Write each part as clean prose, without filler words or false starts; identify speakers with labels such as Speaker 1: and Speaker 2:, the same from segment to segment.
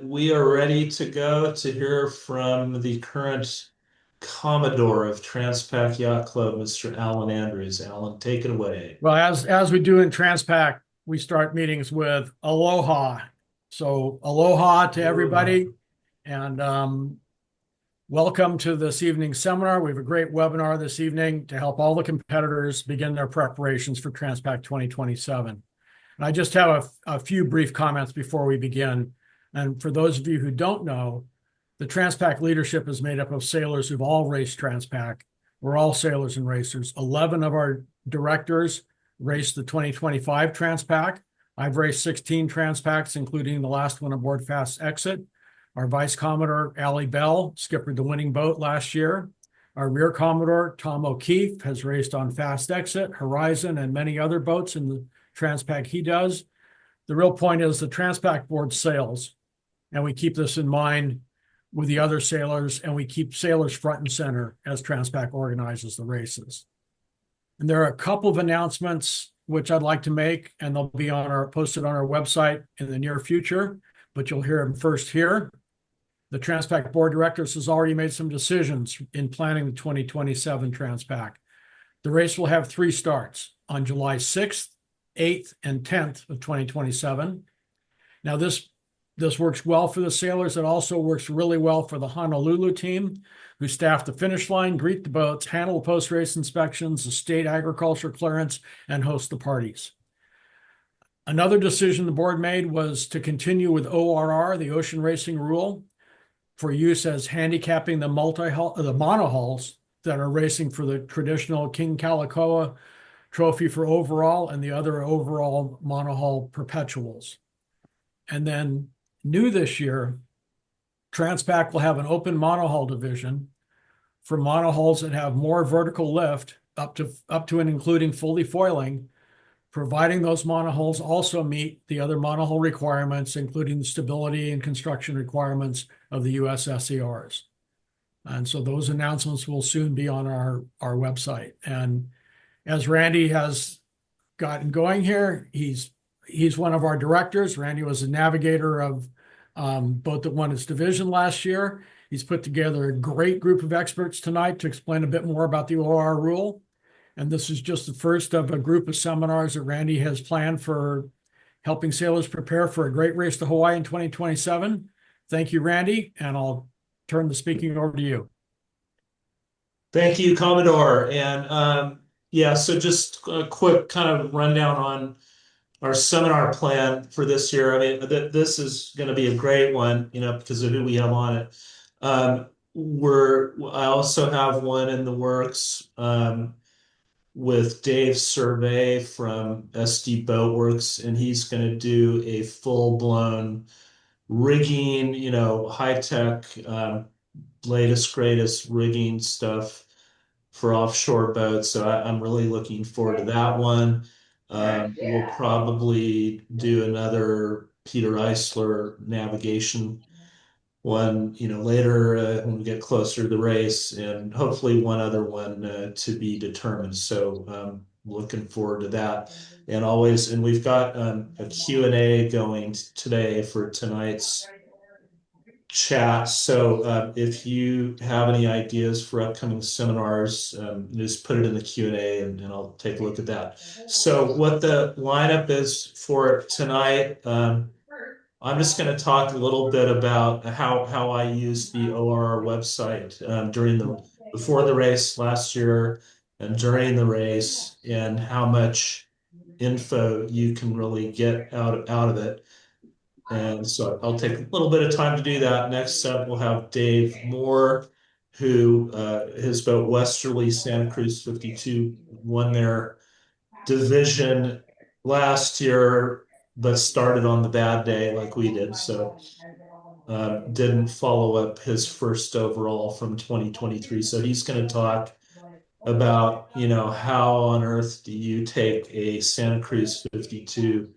Speaker 1: We are ready to go to hear from the current Commodore of Transpac Yacht Club, Mr. Alan Andrews. Alan, take it away.
Speaker 2: Well, as we do in Transpac, we start meetings with aloha. So aloha to everybody, and welcome to this evening's seminar. We have a great webinar this evening to help all the competitors begin their preparations for Transpac 2027. And I just have a few brief comments before we begin. And for those of you who don't know, the Transpac leadership is made up of sailors who've all raced Transpac. We're all sailors and racers. 11 of our directors raced the 2025 Transpac. I've raced 16 Transpacs, including the last one aboard Fast Exit. Our Vice Commodore, Allie Bell, skippered the winning boat last year. Our Rear Commodore, Tom O'Keefe, has raced on Fast Exit, Horizon, and many other boats in the Transpac he does. The real point is the Transpac board sails, and we keep this in mind with the other sailors, and we keep sailors front and center as Transpac organizes the races. And there are a couple of announcements which I'd like to make, and they'll be posted on our website in the near future, but you'll hear them first here. The Transpac board of directors has already made some decisions in planning the 2027 Transpac. The race will have 3 starts on July 6th, 8th, and 10th of 2027. Now, this works well for the sailors. It also works really well for the Honolulu team, who staff the finish line, greet the boats, handle the post-race inspections, the state agriculture clearance, and host the parties. Another decision the board made was to continue with ORR, the ocean racing rule, for use as handicapping the monohulls that are racing for the traditional King Kalakaua trophy for overall and the other overall monohull perpetuals. And then new this year, Transpac will have an open monohull division for monohulls that have more vertical lift up to and including fully foiling, providing those monohulls also meet the other monohull requirements, including the stability and construction requirements of the US SCRs. And so those announcements will soon be on our website. And as Randy has gotten going here, he's one of our directors. Randy was a navigator of boat that won its division last year. He's put together a great group of experts tonight to explain a bit more about the OR rule. And this is just the first of a group of seminars that Randy has planned for helping sailors prepare for a great race to Hawaii in 2027. Thank you, Randy, and I'll turn the speaking over to you.
Speaker 1: Thank you, Commodore. And yeah, so just a quick kind of rundown on our seminar plan for this year. I mean, this is going to be a great one, because of who we have on it. I also have one in the works with Dave Survey from SD Boatworks, and he's going to do a full-blown rigging, high-tech, latest, greatest rigging stuff for offshore boats. So I'm really looking forward to that one. We'll probably do another Peter Eisler navigation one, later when we get closer to the race, and hopefully one other one to be determined. So looking forward to that. And we've got a Q&A going today for tonight's chat. So if you have any ideas for upcoming seminars, just put it in the Q&A and I'll take a look at that. So what the lineup is for tonight, I'm just going to talk a little bit about how I used the ORR website before the race last year and during the race, and how much info you can really get out of it. And so I'll take a little bit of time to do that. Next up, we'll have Dave Moore, who his boat Westerly Santa Cruz 52 won their division last year, but started on the bad day like we did. So didn't follow up his first overall from 2023. So he's going to talk about, how on earth do you take a Santa Cruz 52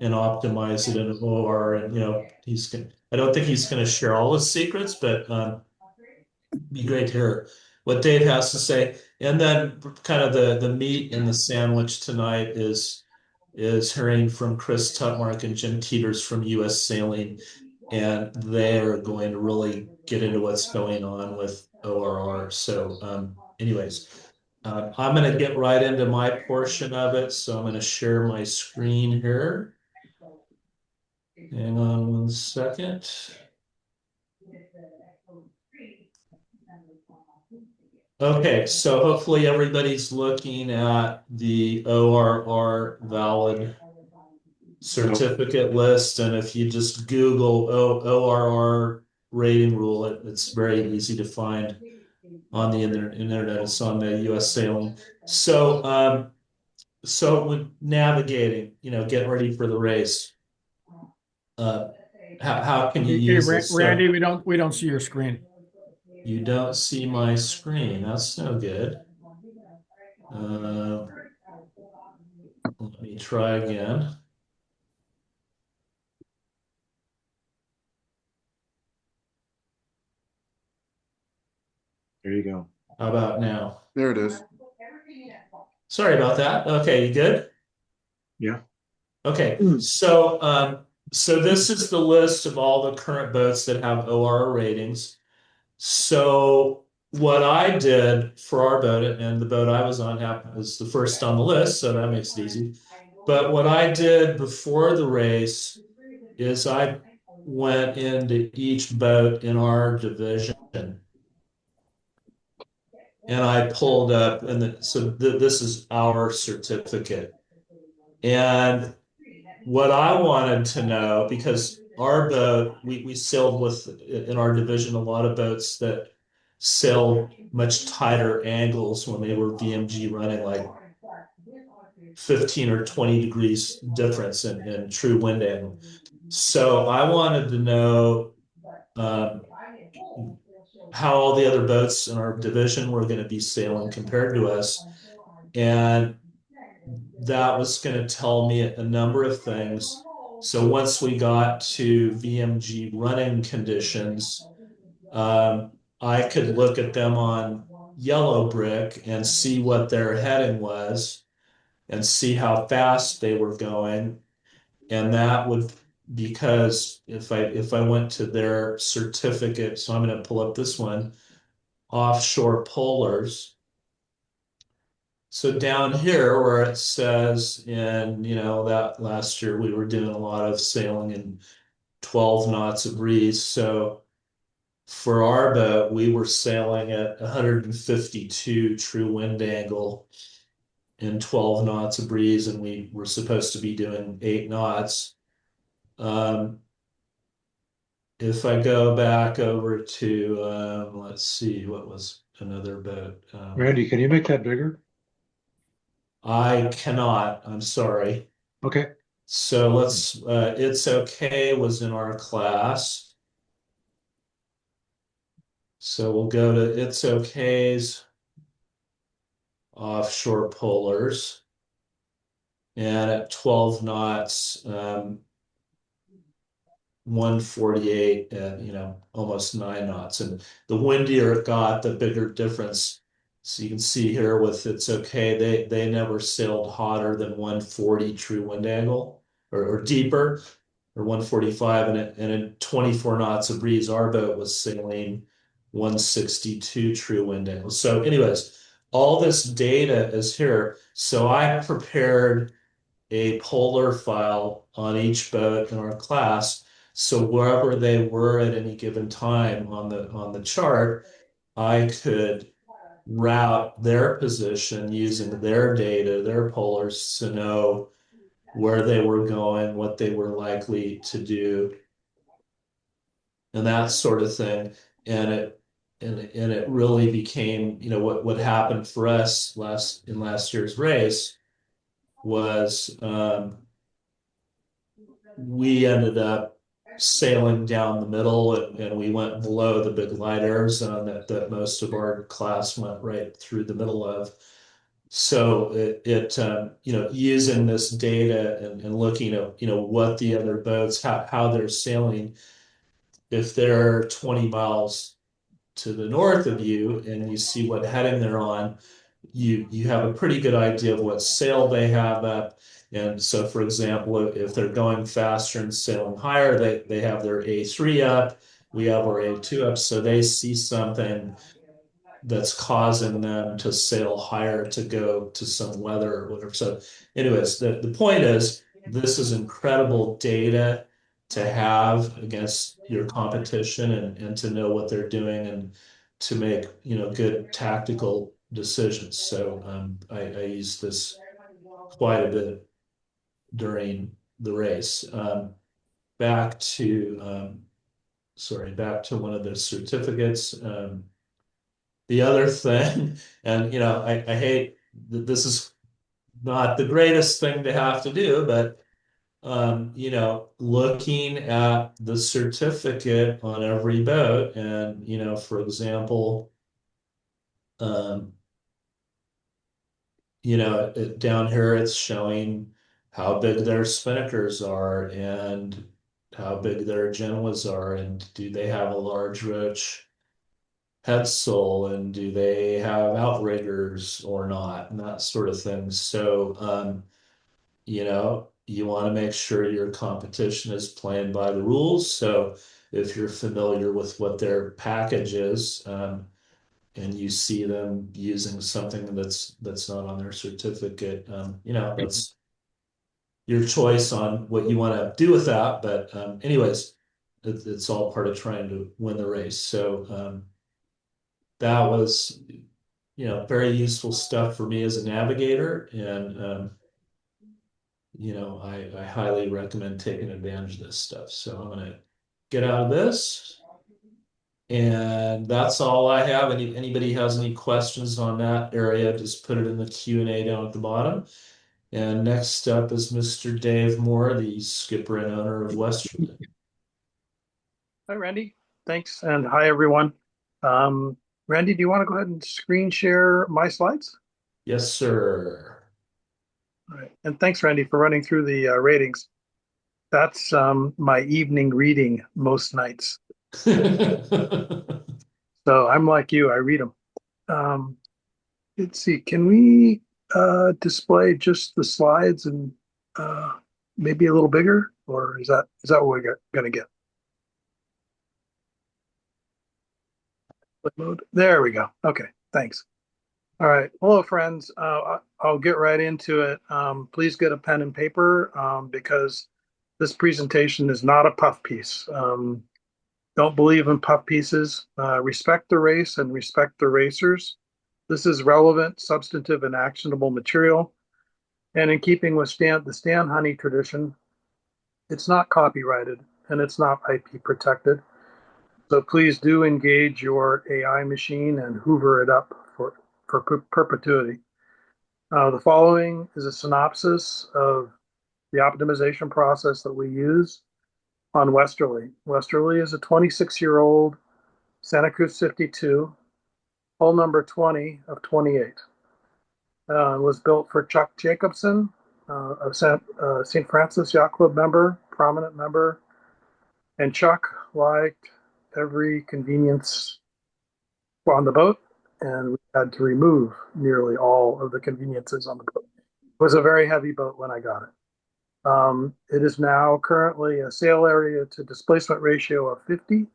Speaker 1: and optimize it in an OR. And, I don't think he's going to share all his secrets, but be great to hear what Dave has to say. And then kind of the meat in the sandwich tonight is hearing from Chris Tutmark and Jim Teeters from US Sailing. and they're going to really get into what's going on with ORR. So, anyways, I'm going to get right into my portion of it. So I'm going to share my screen here. Hang on one second. Okay, so hopefully everybody's looking at the ORR valid certificate list. And if you just Google ORR rating rule, it's very easy to find on the internet. It's on the US Sailing. So when navigating, getting ready for the race, uh, how can you
Speaker 2: Hey,
Speaker 1: use this?
Speaker 2: Randy,
Speaker 1: So
Speaker 2: we don't see your screen.
Speaker 1: you don't see my screen. That's no good. Uh, Let me try again.
Speaker 3: There you go.
Speaker 1: How about now?
Speaker 3: There it is.
Speaker 1: Sorry about that. Okay, you good?
Speaker 3: Yeah.
Speaker 1: Okay, so this is the list of all the current boats that have ORR ratings. So what I did for our boat, and the boat I was on was the first on the list, so that makes it easy. But what I did before the race is I went into each boat in our division and I pulled up, and this is our certificate. And what I wanted to know, because our boat, we sailed with in our division a lot of boats that sailed much tighter angles when they were VMG running, like 15 or 20 degrees difference in true wind angle. So I wanted to know um, how all the other boats in our division were going to be sailing compared to us. And that was going to tell me a number of things. So once we got to VMG running conditions, I could look at them on yellow brick and see what their heading was and see how fast they were going. And that would, because if I went to their certificate, so I'm going to pull up this one, offshore polars. So down here where it says that last year we were doing a lot of sailing in 12 knots of breeze. So for our boat, we were sailing at 152 true wind angle in 12 knots of breeze, and we were supposed to be doing 8 knots. Um, if I go back over to, let's see, what was another boat?
Speaker 3: Randy, can you make that bigger?
Speaker 1: I cannot, I'm sorry.
Speaker 3: Okay.
Speaker 1: So It's Okay was in our class. So we'll go to It's Okay's offshore polars. And at 12 knots, 148 at, almost 9 knots. And the windier it got, the bigger difference. So you can see here with It's Okay, they never sailed hotter than 140 true wind angle or deeper. Or 145, and in 24 knots of breeze, our boat was sailing 162 true wind angle. So, anyways, all this data is here. So I prepared a polar file on each boat in our class. So wherever they were at any given time on the chart, I could route their position using their data, their polars to know where they were going, what they were likely to do, and that sort of thing. And it really became, what happened for us last year's race was we ended up sailing down the middle, and we went below the big light air zone that most of our class went right through the middle of. So using this data and looking at, what the other boats, how they're sailing, if they're 20 miles to the north of you and you see what heading they're on, you have a pretty good idea of what sail they have up. And so, for example, if they're going faster and sailing higher, they have their A3 up, we have our A2 up, so they see something that's causing them to sail higher to go to some weather or whatever. So, anyways, the point is this is incredible data to have against your competition and to know what they're doing and to make, good tactical decisions. So I use this quite a bit during the race. Back to one of the certificates. The other thing, and I hate that this is not the greatest thing to have to do, but looking at the certificate on every boat, and for example, um, down here it's showing how big their spinnakers are and how big their genoas are, and do they have a large roach headsail, and do they have outriggers or not, and that sort of thing. So, you want to make sure your competition is playing by the rules. So if you're familiar with what their package is, and you see them using something that's not on their certificate, that's your choice on what you want to do with that. But anyways, it's all part of trying to win the race. So that was, very useful stuff for me as a navigator, and I highly recommend taking advantage of this stuff. So I'm gonna get out of this, and that's all I have. Anybody has any questions on that area, just put it in the Q&A down at the bottom. And next up is Mr. Dave Moore, the skipper and owner of Westerly.
Speaker 4: Hi, Randy. Thanks, and hi, everyone. Randy, do you want to go ahead and screen share my slides?
Speaker 1: Yes, sir.
Speaker 4: All right, and thanks, Randy, for running through the ratings. That's my evening reading most nights. So I'm like you, I read them. Let's see, can we display just the slides and maybe a little bigger, or is that what we're gonna get? Flip mode. There we go. Okay, thanks. All right. Hello, friends. I'll get right into it. Please get a pen and paper because this presentation is not a puff piece. Don't believe in puff pieces. Respect the race and respect the racers. This is relevant, substantive, and actionable material. And in keeping with the Stan Honey tradition, it's not copyrighted and it's not IP protected. So please do engage your AI machine and hoover it up for perpetuity. The following is a synopsis of the optimization process that we use on Westerly. Westerly is a 26-year-old Santa Cruz 52, hull number 20 of 28. Was built for Chuck Jacobson, a St. Francis Yacht Club member, prominent member. And Chuck liked every convenience on the boat, and we had to remove nearly all of the conveniences on the boat. It was a very heavy boat when I got it. It is now currently a sail area to displacement ratio of 50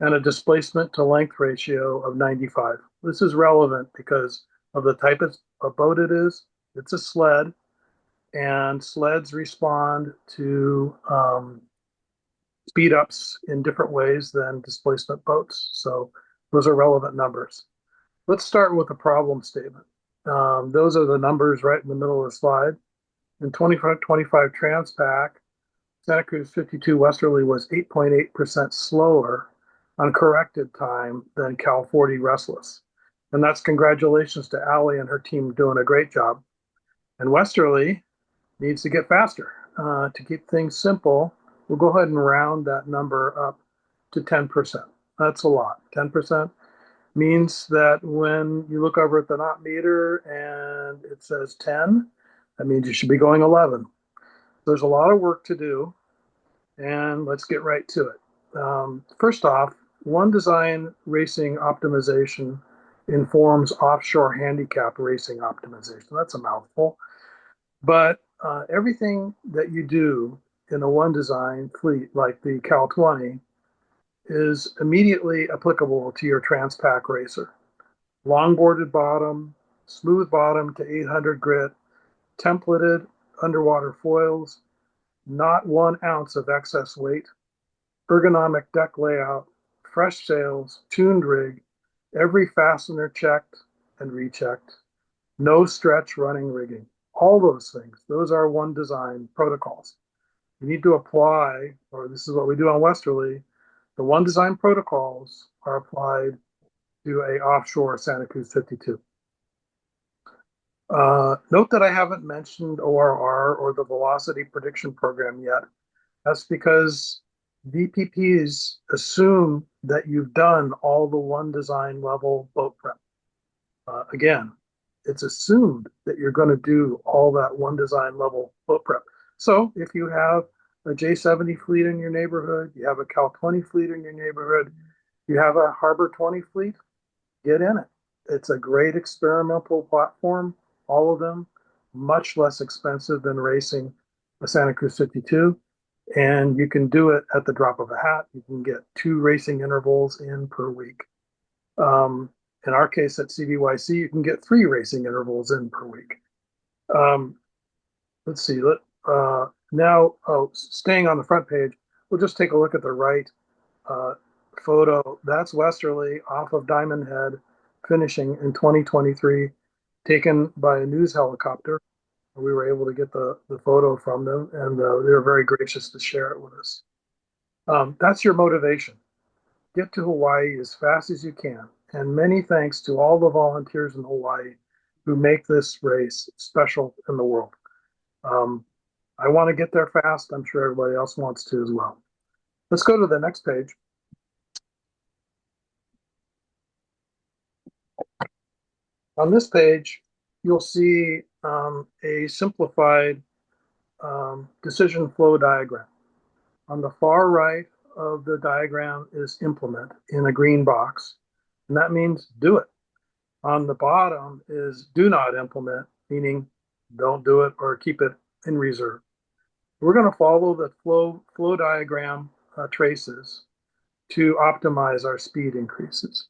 Speaker 4: and a displacement to length ratio of 95. This is relevant because of the type of boat it is. It's a sled, and sleds respond to speed ups in different ways than displacement boats. So those are relevant numbers. Let's start with the problem statement. Those are the numbers right in the middle of the slide. In 2025 Transpac, Santa Cruz 52 Westerly was 8.8% slower on corrected time than Cal 40 Restless. And that's congratulations to Allie and her team doing a great job. And Westerly needs to get faster. To keep things simple, we'll go ahead and round that number up to 10%. That's a lot. 10% means that when you look over at the knot meter and it says 10, that means you should be going 11. There's a lot of work to do, and let's get right to it. First off, one design racing optimization informs offshore handicap racing optimization. That's a mouthful. But everything that you do in a one design fleet, like the Cal 20, is immediately applicable to your Transpac Racer. Longboarded bottom, smooth bottom to 800 grit, templated underwater foils, not 1 ounce of excess weight, ergonomic deck layout, fresh sails, tuned rig, every fastener checked and rechecked, no stretch running rigging. All those things, those are one design protocols. You need to apply, or this is what we do on Westerly, the one design protocols are applied to a offshore Santa Cruz 52. Note that I haven't mentioned ORR or the velocity prediction program yet. That's because VPPs assume that you've done all the one design level boat prep. Again, it's assumed that you're going to do all that one design level boat prep. So if you have a J70 fleet in your neighborhood, you have a Cal 20 fleet in your neighborhood, you have a Harbor 20 fleet, get in it. It's a great experimental platform, all of them, much less expensive than racing a Santa Cruz 52. And you can do it at the drop of a hat. You can get 2 racing intervals in per week. In our case at CVYC, you can get 3 racing intervals in per week. Let's see. Now, staying on the front page, we'll just take a look at the right photo. That's Westerly off of Diamond Head, finishing in 2023, taken by a news helicopter. We were able to get the photo from them, and they were very gracious to share it with us. That's your motivation. Get to Hawaii as fast as you can. And many thanks to all the volunteers in Hawaii who make this race special in the world. I want to get there fast. I'm sure everybody else wants to as well. Let's go to the next page. On this page, you'll see a simplified decision flow diagram. On the far right of the diagram is implement in a green box, and that means do it. On the bottom is do not implement, meaning don't do it or keep it in reserve. We're going to follow the flow diagram traces to optimize our speed increases.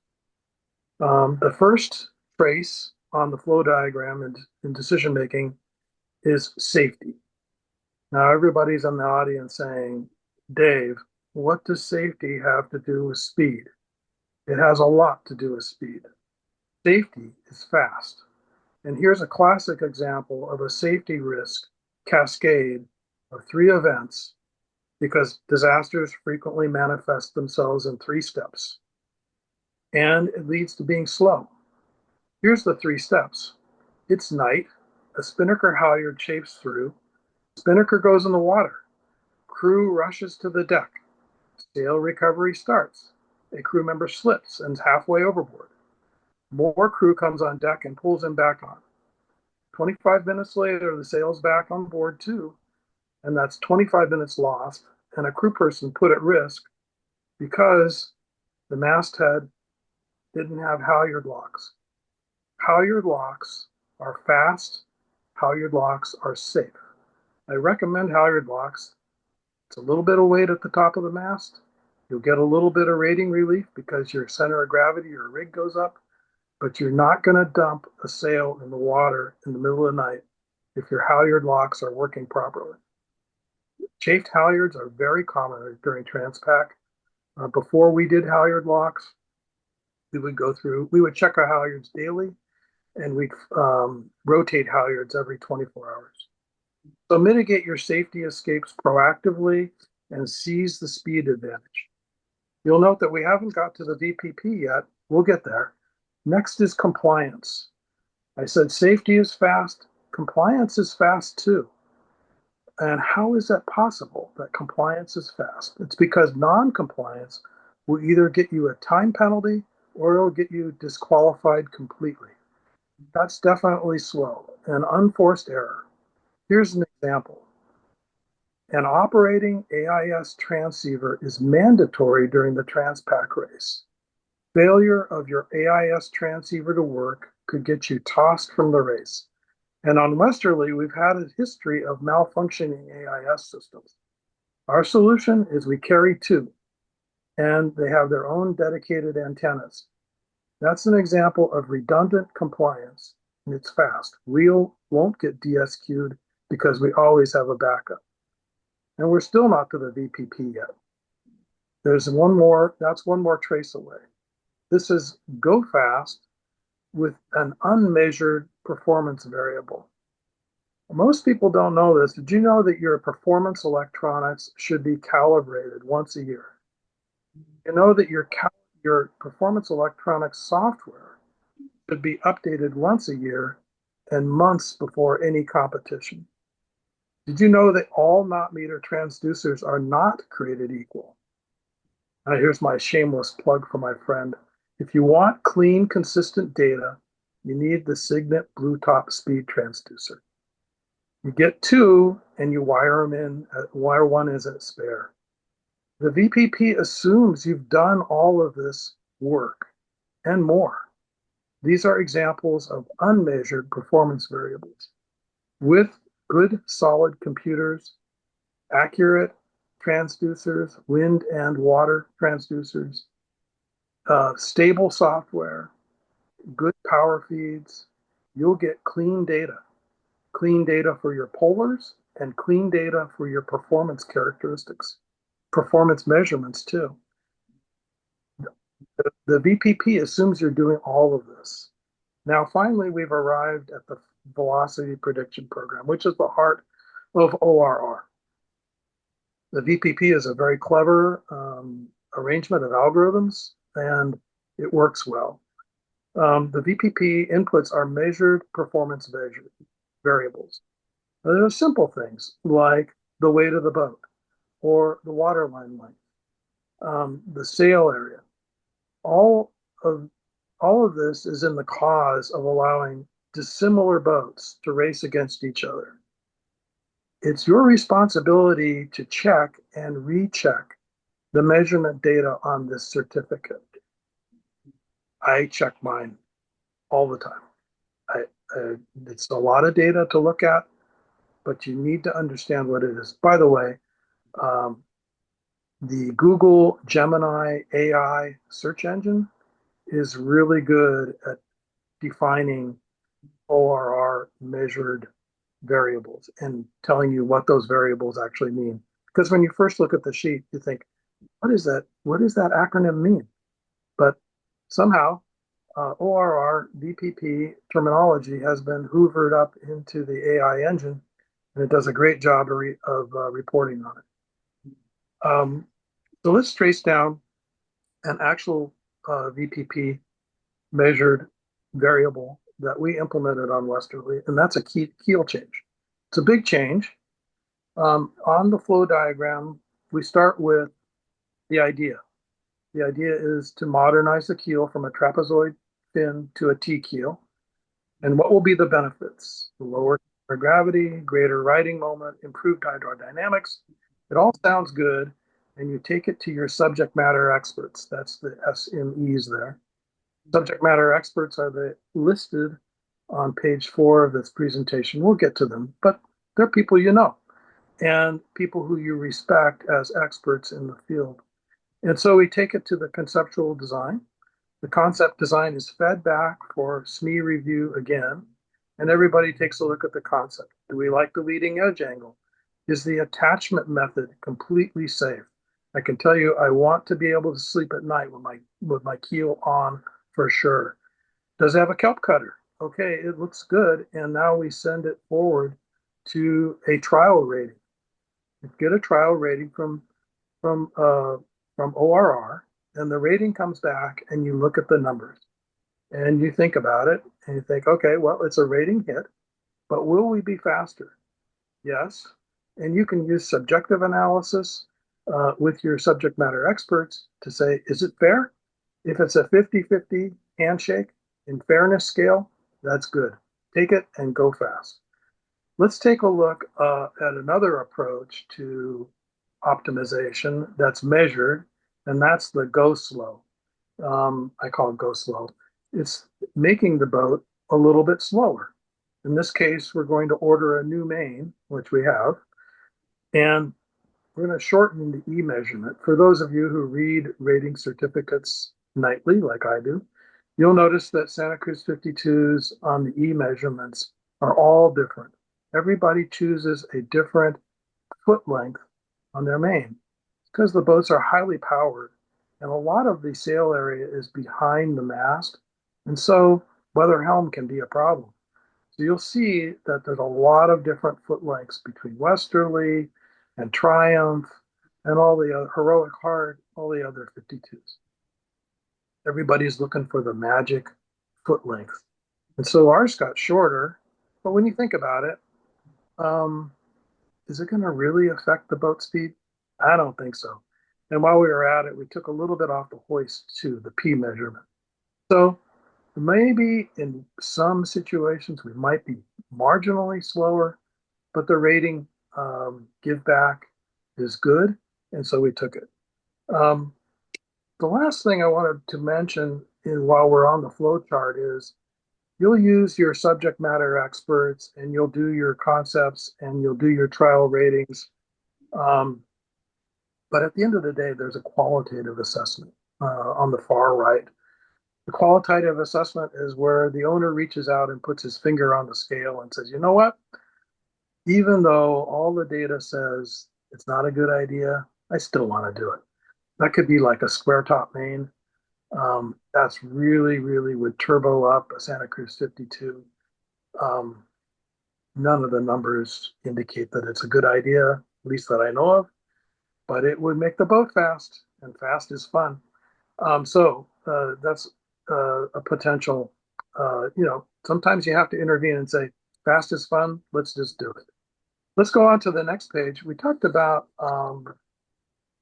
Speaker 4: The first trace on the flow diagram in decision making is safety. Now everybody's in the audience saying, Dave, what does safety have to do with speed? It has a lot to do with speed. Safety is fast. And here's a classic example of a safety risk cascade of 3 events, because disasters frequently manifest themselves in 3 steps. And it leads to being slow. Here's the 3 steps. It's night. A spinnaker halyard chafes through. Spinnaker goes in the water. Crew rushes to the deck. Sail recovery starts. A crew member slips and is halfway overboard. More crew comes on deck and pulls him back on. 25 minutes later, the sail's back on board too, and that's 25 minutes lost and a crew person put at risk because the masthead didn't have halyard locks. Halyard locks are fast. Halyard locks are safe. I recommend halyard locks. It's a little bit of weight at the top of the mast. You'll get a little bit of rating relief because your center of gravity, your rig goes up, but you're not going to dump a sail in the water in the middle of the night if your halyard locks are working properly. Chafed halyards are very common during Transpac. Before we did halyard locks, we would check our halyards daily, and we'd rotate halyards every 24 hours. So mitigate your safety escapes proactively and seize the speed advantage. You'll note that we haven't got to the VPP yet. We'll get there. Next is compliance. I said safety is fast. Compliance is fast too. And how is that possible that compliance is fast? It's because non-compliance will either get you a time penalty or it'll get you disqualified completely. That's definitely slow and unforced error. Here's an example. An operating AIS transceiver is mandatory during the Transpac race. Failure of your AIS transceiver to work could get you tossed from the race. And on Westerly, we've had a history of malfunctioning AIS systems. Our solution is we carry two, and they have their own dedicated antennas. That's an example of redundant compliance, and it's fast. We won't get DSQ'd because we always have a backup. And we're still not to the VPP yet. There's one more, that's one more trace away. This is go fast with an unmeasured performance variable. Most people don't know this. Did you know that your performance electronics should be calibrated once a year? You know that your performance electronics software should be updated once a year and months before any competition. Did you know that all knot meter transducers are not created equal? Now, here's my shameless plug for my friend. If you want clean, consistent data, you need the Signet Blue Top Speed transducer. You get two and you wire them in, wire one as a spare. The VPP assumes you've done all of this work and more. These are examples of unmeasured performance variables. With good, solid computers, accurate transducers, wind and water transducers, stable software, good power feeds, you'll get clean data. Clean data for your polars and clean data for your performance characteristics, performance measurements too. The VPP assumes you're doing all of this. Now, finally, we've arrived at the velocity prediction program, which is the heart of ORR. The VPP is a very clever arrangement of algorithms, and it works well. The VPP inputs are measured performance variables. There are simple things like the weight of the boat or the waterline length, the sail area. All of this is in the cause of allowing dissimilar boats to race against each other. It's your responsibility to check and recheck the measurement data on this certificate. I check mine all the time. It's a lot of data to look at, but you need to understand what it is. By the way, the Google Gemini AI search engine is really good at defining ORR measured variables and telling you what those variables actually mean. Because when you first look at the sheet, you think, what is that? What does that acronym mean? But somehow ORR VPP terminology has been hoovered up into the AI engine, and it does a great job of reporting on it. So let's trace down an actual VPP measured variable that we implemented on Westerly, and that's a keel change. It's a big change. On the flow diagram, we start with the idea. The idea is to modernize the keel from a trapezoid fin to a T keel. And what will be the benefits? Lower gravity, greater riding moment, improved hydrodynamics. It all sounds good, and you take it to your subject matter experts. That's the SMEs there. Subject matter experts are listed on page 4 of this presentation. We'll get to them, but they're people you know and people who you respect as experts in the field. And so we take it to the conceptual design. The concept design is fed back for SME review again, and everybody takes a look at the concept. Do we like the leading edge angle? Is the attachment method completely safe? I can tell you I want to be able to sleep at night with my keel on for sure. Does it have a kelp cutter? Okay, it looks good, and now we send it forward to a trial rating. Get a trial rating from ORR, and the rating comes back, and you look at the numbers, and you think about it, and you think, okay, well, it's a rating hit, but will we be faster? Yes, and you can use subjective analysis with your subject matter experts to say, is it fair? If it's a 50-50 handshake in fairness scale, that's good. Take it and go fast. Let's take a look at another approach to optimization that's measured, and that's the go slow. I call it go slow. It's making the boat a little bit slower. In this case, we're going to order a new main, which we have, and we're going to shorten the E measurement. For those of you who read rating certificates nightly, like I do, you'll notice that Santa Cruz 52s on the E measurements are all different. Everybody chooses a different foot length on their main because the boats are highly powered and a lot of the sail area is behind the mast. And so weather helm can be a problem. So you'll see that there's a lot of different foot lengths between Westerly and Triumph and all the other Heroic Heart, all the other 52s. Everybody's looking for the magic foot length. And so ours got shorter, but when you think about it, is it going to really affect the boat speed? I don't think so. And while we were at it, we took a little bit off the hoist too, the P measurement. So maybe in some situations we might be marginally slower, but the rating give back is good. And so we took it. The last thing I wanted to mention while we're on the flow chart is you'll use your subject matter experts and you'll do your concepts and you'll do your trial ratings. But at the end of the day, there's a qualitative assessment on the far right. The qualitative assessment is where the owner reaches out and puts his finger on the scale and says, you know what? Even though all the data says it's not a good idea, I still want to do it. That could be like a square top main. That's really, really would turbo up a Santa Cruz 52. None of the numbers indicate that it's a good idea, at least that I know of, but it would make the boat fast, and fast is fun. So that's a potential, sometimes you have to intervene and say, fast is fun, let's just do it. Let's go on to the next page. We talked about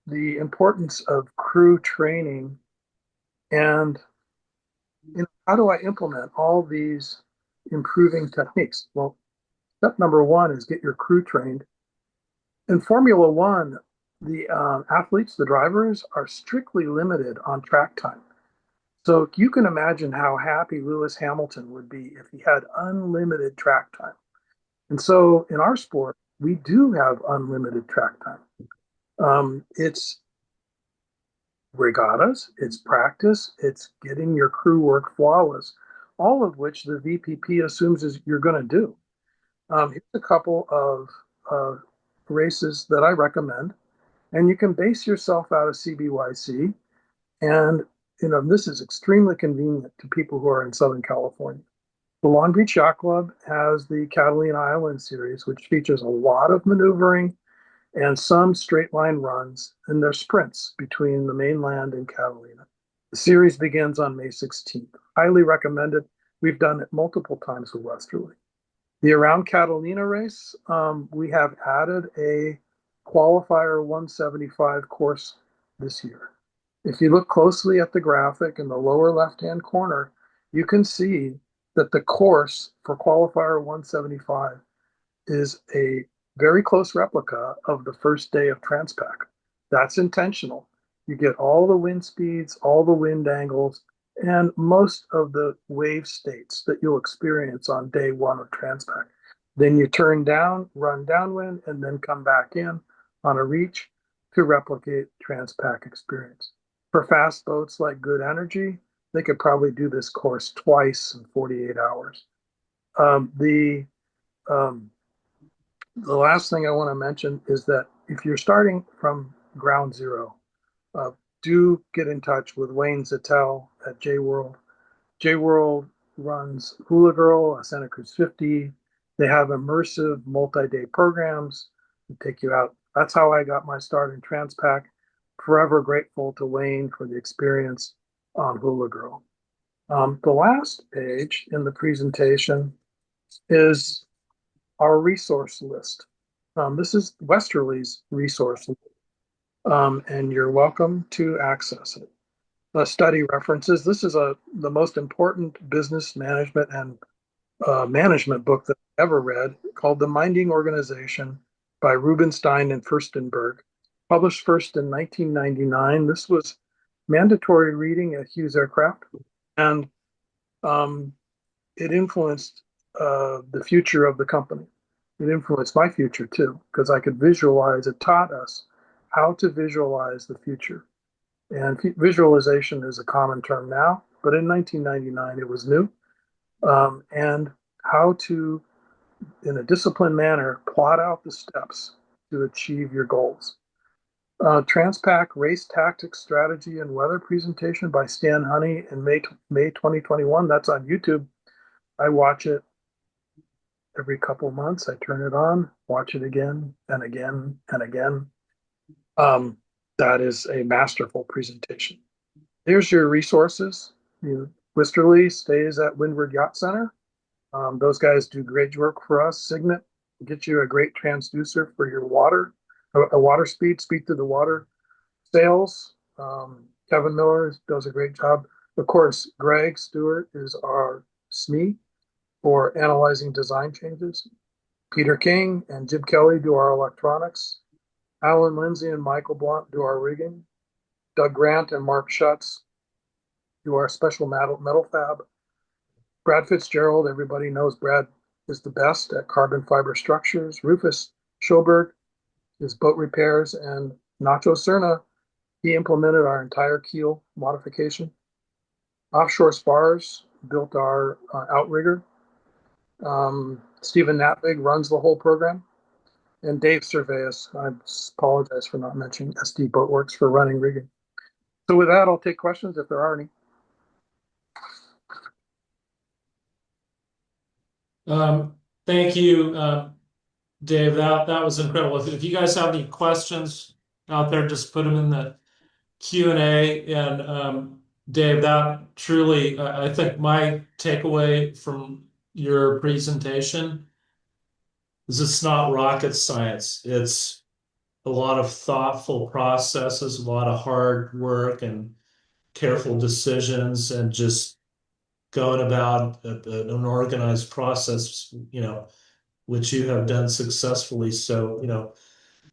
Speaker 4: the importance of crew training and how do I implement all these improving techniques? Well, step number one is get your crew trained. In Formula One, the athletes, the drivers, are strictly limited on track time. So you can imagine how happy Lewis Hamilton would be if he had unlimited track time. And so in our sport, we do have unlimited track time. It's regattas, it's practice, it's getting your crew work flawless, all of which the VPP assumes is you're going to do. Here's a couple of races that I recommend, and you can base yourself out of CBYC. And this is extremely convenient to people who are in Southern California. The Long Beach Yacht Club has the Catalina Island series, which features a lot of maneuvering and some straight line runs, and there's sprints between the mainland and Catalina. The series begins on May 16th. Highly recommended. We've done it multiple times with Westerly. The Around Catalina race, we have added a qualifier 175 course this year. If you look closely at the graphic in the lower left-hand corner, you can see that the course for qualifier 175 is a very close replica of the first day of Transpac. That's intentional. You get all the wind speeds, all the wind angles, and most of the wave states that you'll experience on day one of Transpac. Then you turn down, run downwind, and then come back in on a reach to replicate Transpac experience. For fast boats like Good Energy, they could probably do this course twice in 48 hours. The last thing I want to mention is that if you're starting from ground zero, do get in touch with Wayne Zattel at J-World. J-World runs Hula Girl, a Santa Cruz 50. They have immersive multi-day programs that take you out. That's how I got my start in Transpac. Forever grateful to Wayne for the experience on Hula Girl. The last page in the presentation is our resource list. This is Westerly's resource list, and you're welcome to access it. Study references. This is the most important business management and management book that I've ever read, called The Minding Organization by Rubenstein and Furstenberg, published first in 1999. This was mandatory reading at Hughes Aircraft, and um, it influenced the future of the company. It influenced my future too, because I could visualize. It taught us how to visualize the future. And visualization is a common term now, but in 1999 it was new. And how to, in a disciplined manner, plot out the steps to achieve your goals. Transpac Race Tactics Strategy and Weather presentation by Stan Honey in May 2021. That's on YouTube. I watch it every couple months. I turn it on, watch it again and again and again. That is a masterful presentation. Here's your resources. Westerly stays at Windward Yacht Center. Those guys do great work for us. Signet will get you a great transducer for your water, a water speed to the water sales. Kevin Miller does a great job. Of course, Greg Stewart is our SME for analyzing design changes. Peter King and Jim Kelly do our electronics. Alan Lindsay and Michael Blunt do our rigging. Doug Grant and Mark Schutz do our special metal fab. Brad Fitzgerald, everybody knows Brad is the best at carbon fiber structures. Rufus Schoberg is boat repairs, and Nacho Cerna, he implemented our entire keel modification. Offshore Spars built our outrigger. Stephen Natbig runs the whole program. And Dave Surveus, I apologize for not mentioning SD Boatworks for running rigging. So with that, I'll take questions if there are any.
Speaker 1: Thank you, Dave. That was incredible. If you guys have any questions out there, just put them in the Q&A. And Dave, that truly, I think my takeaway from your presentation is it's not rocket science. It's a lot of thoughtful processes, a lot of hard work and careful decisions, and just going about an organized process, which you have done successfully. So,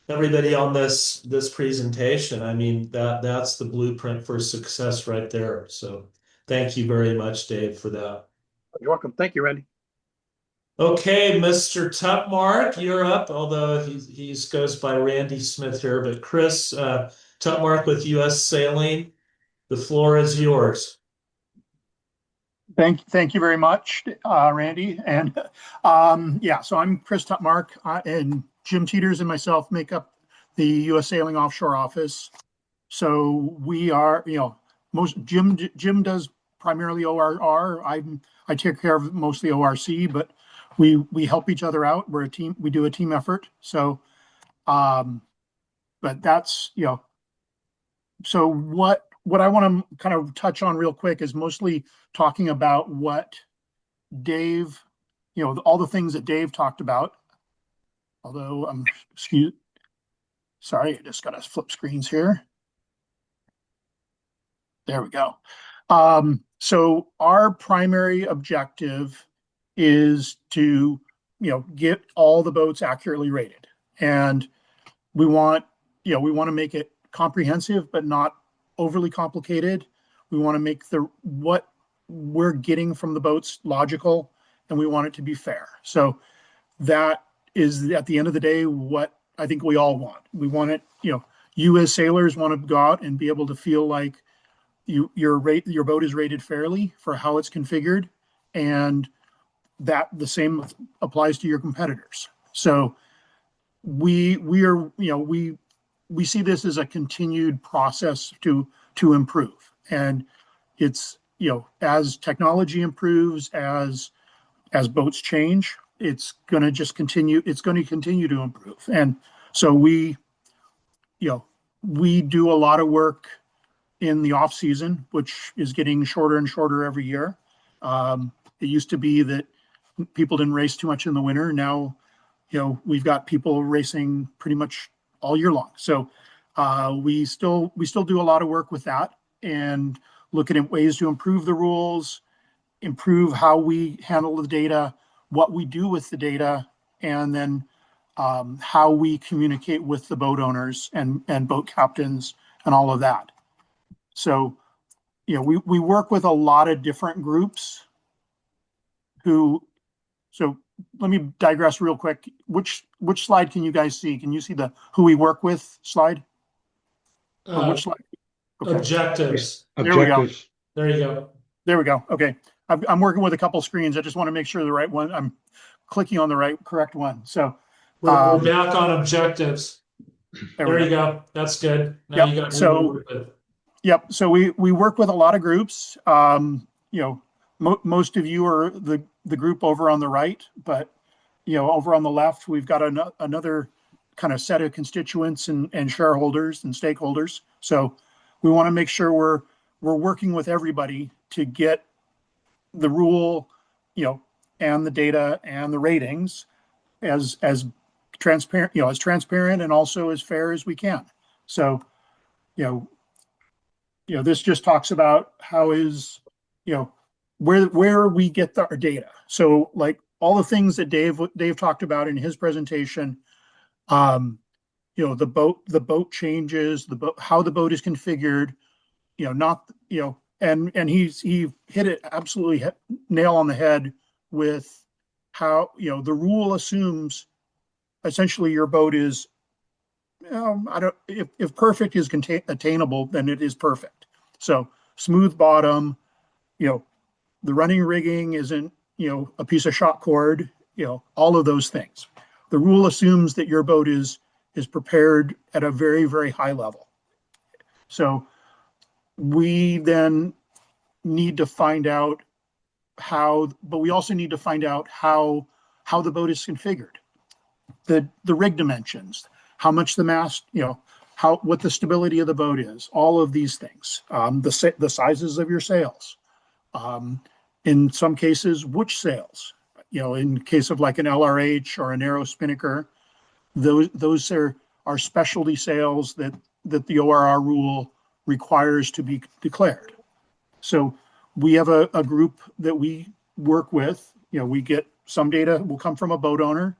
Speaker 1: everybody on this presentation, I mean, that's the blueprint for success right there. So thank you very much, Dave, for that.
Speaker 4: You're welcome. Thank you, Randy.
Speaker 1: Okay, Mr. Tutmark, you're up, although he goes by Randy Smith here, but Chris Tutmark with US Sailing, the floor is yours.
Speaker 5: Thank you very much, Randy. And yeah, so I'm Chris Tutmark, and Jim Teeters and myself make up the U.S. Sailing Offshore Office. So we are, Jim does primarily ORR. I take care of mostly ORC, but we help each other out. We're a team. We do a team effort. So, but that's So what I want to kind of touch on real quick is mostly talking about what Dave, all the things that Dave talked about. Although sorry, I just got to flip screens here. There we go. So our primary objective is to, get all the boats accurately rated, and we want to make it comprehensive, but not overly complicated. We want to make what we're getting from the boats logical, and we want it to be fair. So that is, at the end of the day, what I think we all want. We want it, you as sailors want to go out and be able to feel like your boat is rated fairly for how it's configured, and that the same applies to your competitors. So we see this as a continued process to improve, and it's as technology improves, as boats change, it's going to continue to improve. And so we do a lot of work in the off season, which is getting shorter and shorter every year. It used to be that people didn't race too much in the winter. Now, we've got people racing pretty much all year long. So we still do a lot of work with that, and looking at ways to improve the rules, improve how we handle the data, what we do with the data, and then how we communicate with the boat owners and boat captains and all of that. So, we work with a lot of different groups so let me digress real quick. Which slide can you guys see? Can you see the who we work with slide? Or which slide? Okay.
Speaker 1: Objectives.
Speaker 5: There we go.
Speaker 3: Objectives.
Speaker 1: There you go.
Speaker 5: There we go. Okay. I'm working with a couple screens. I just want to make sure the right one, I'm clicking on the correct one. So
Speaker 1: We're back on objectives. There
Speaker 5: we
Speaker 1: you go. That's good. Now
Speaker 5: Yep.
Speaker 1: you got
Speaker 5: So yep. So we work with a lot of groups. Most of you are the group over on the right, but over on the left, we've got another kind of set of constituents and shareholders and stakeholders. So we want to make sure we're working with everybody to get the rule, and the data and the ratings as transparent, as transparent and also as fair as we can. So, this just talks about how is, where we get our data. So like all the things that Dave talked about in his presentation, the boat changes, how the boat is configured, and he hit it absolutely nail on the head with how, the rule assumes essentially your boat is, if perfect is attainable, then it is perfect. So smooth bottom, the running rigging isn't, a piece of shot cord, all of those things. The rule assumes that your boat is prepared at a very, very high level. So we then need to find out but we also need to find out how the boat is configured, the rig dimensions, how much the mast, what the stability of the boat is, all of these things, the sizes of your sails, in some cases, which sails, in case of like an LRH or a narrow spinnaker, those are specialty sails that the ORR rule requires to be declared. So we have a group that we work with. We get some data will come from a boat owner,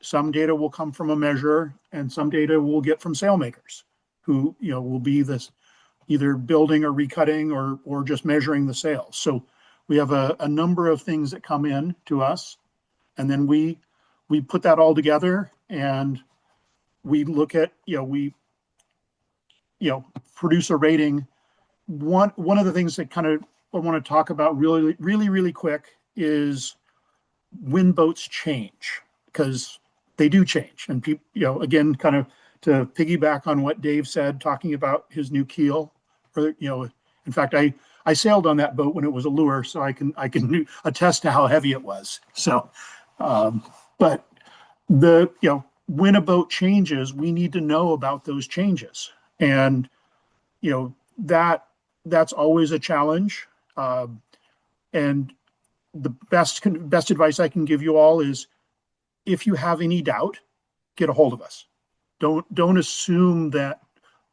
Speaker 5: some data will come from a measurer, and some data we'll get from sailmakers who will be this either building or recutting or just measuring the sails. So we have a number of things that come in to us, and then we put that all together and we look at we produce a rating. One of the things that kind of I want to talk about really, really, really quick is when boats change, because they do change. And people, again, kind of to piggyback on what Dave said, talking about his new keel, or, in fact, I sailed on that boat when it was a lure, so I can attest to how heavy it was. So, but when a boat changes, we need to know about those changes. And, that's always a challenge. And the best advice I can give you all is, if you have any doubt, get a hold of us. Don't assume that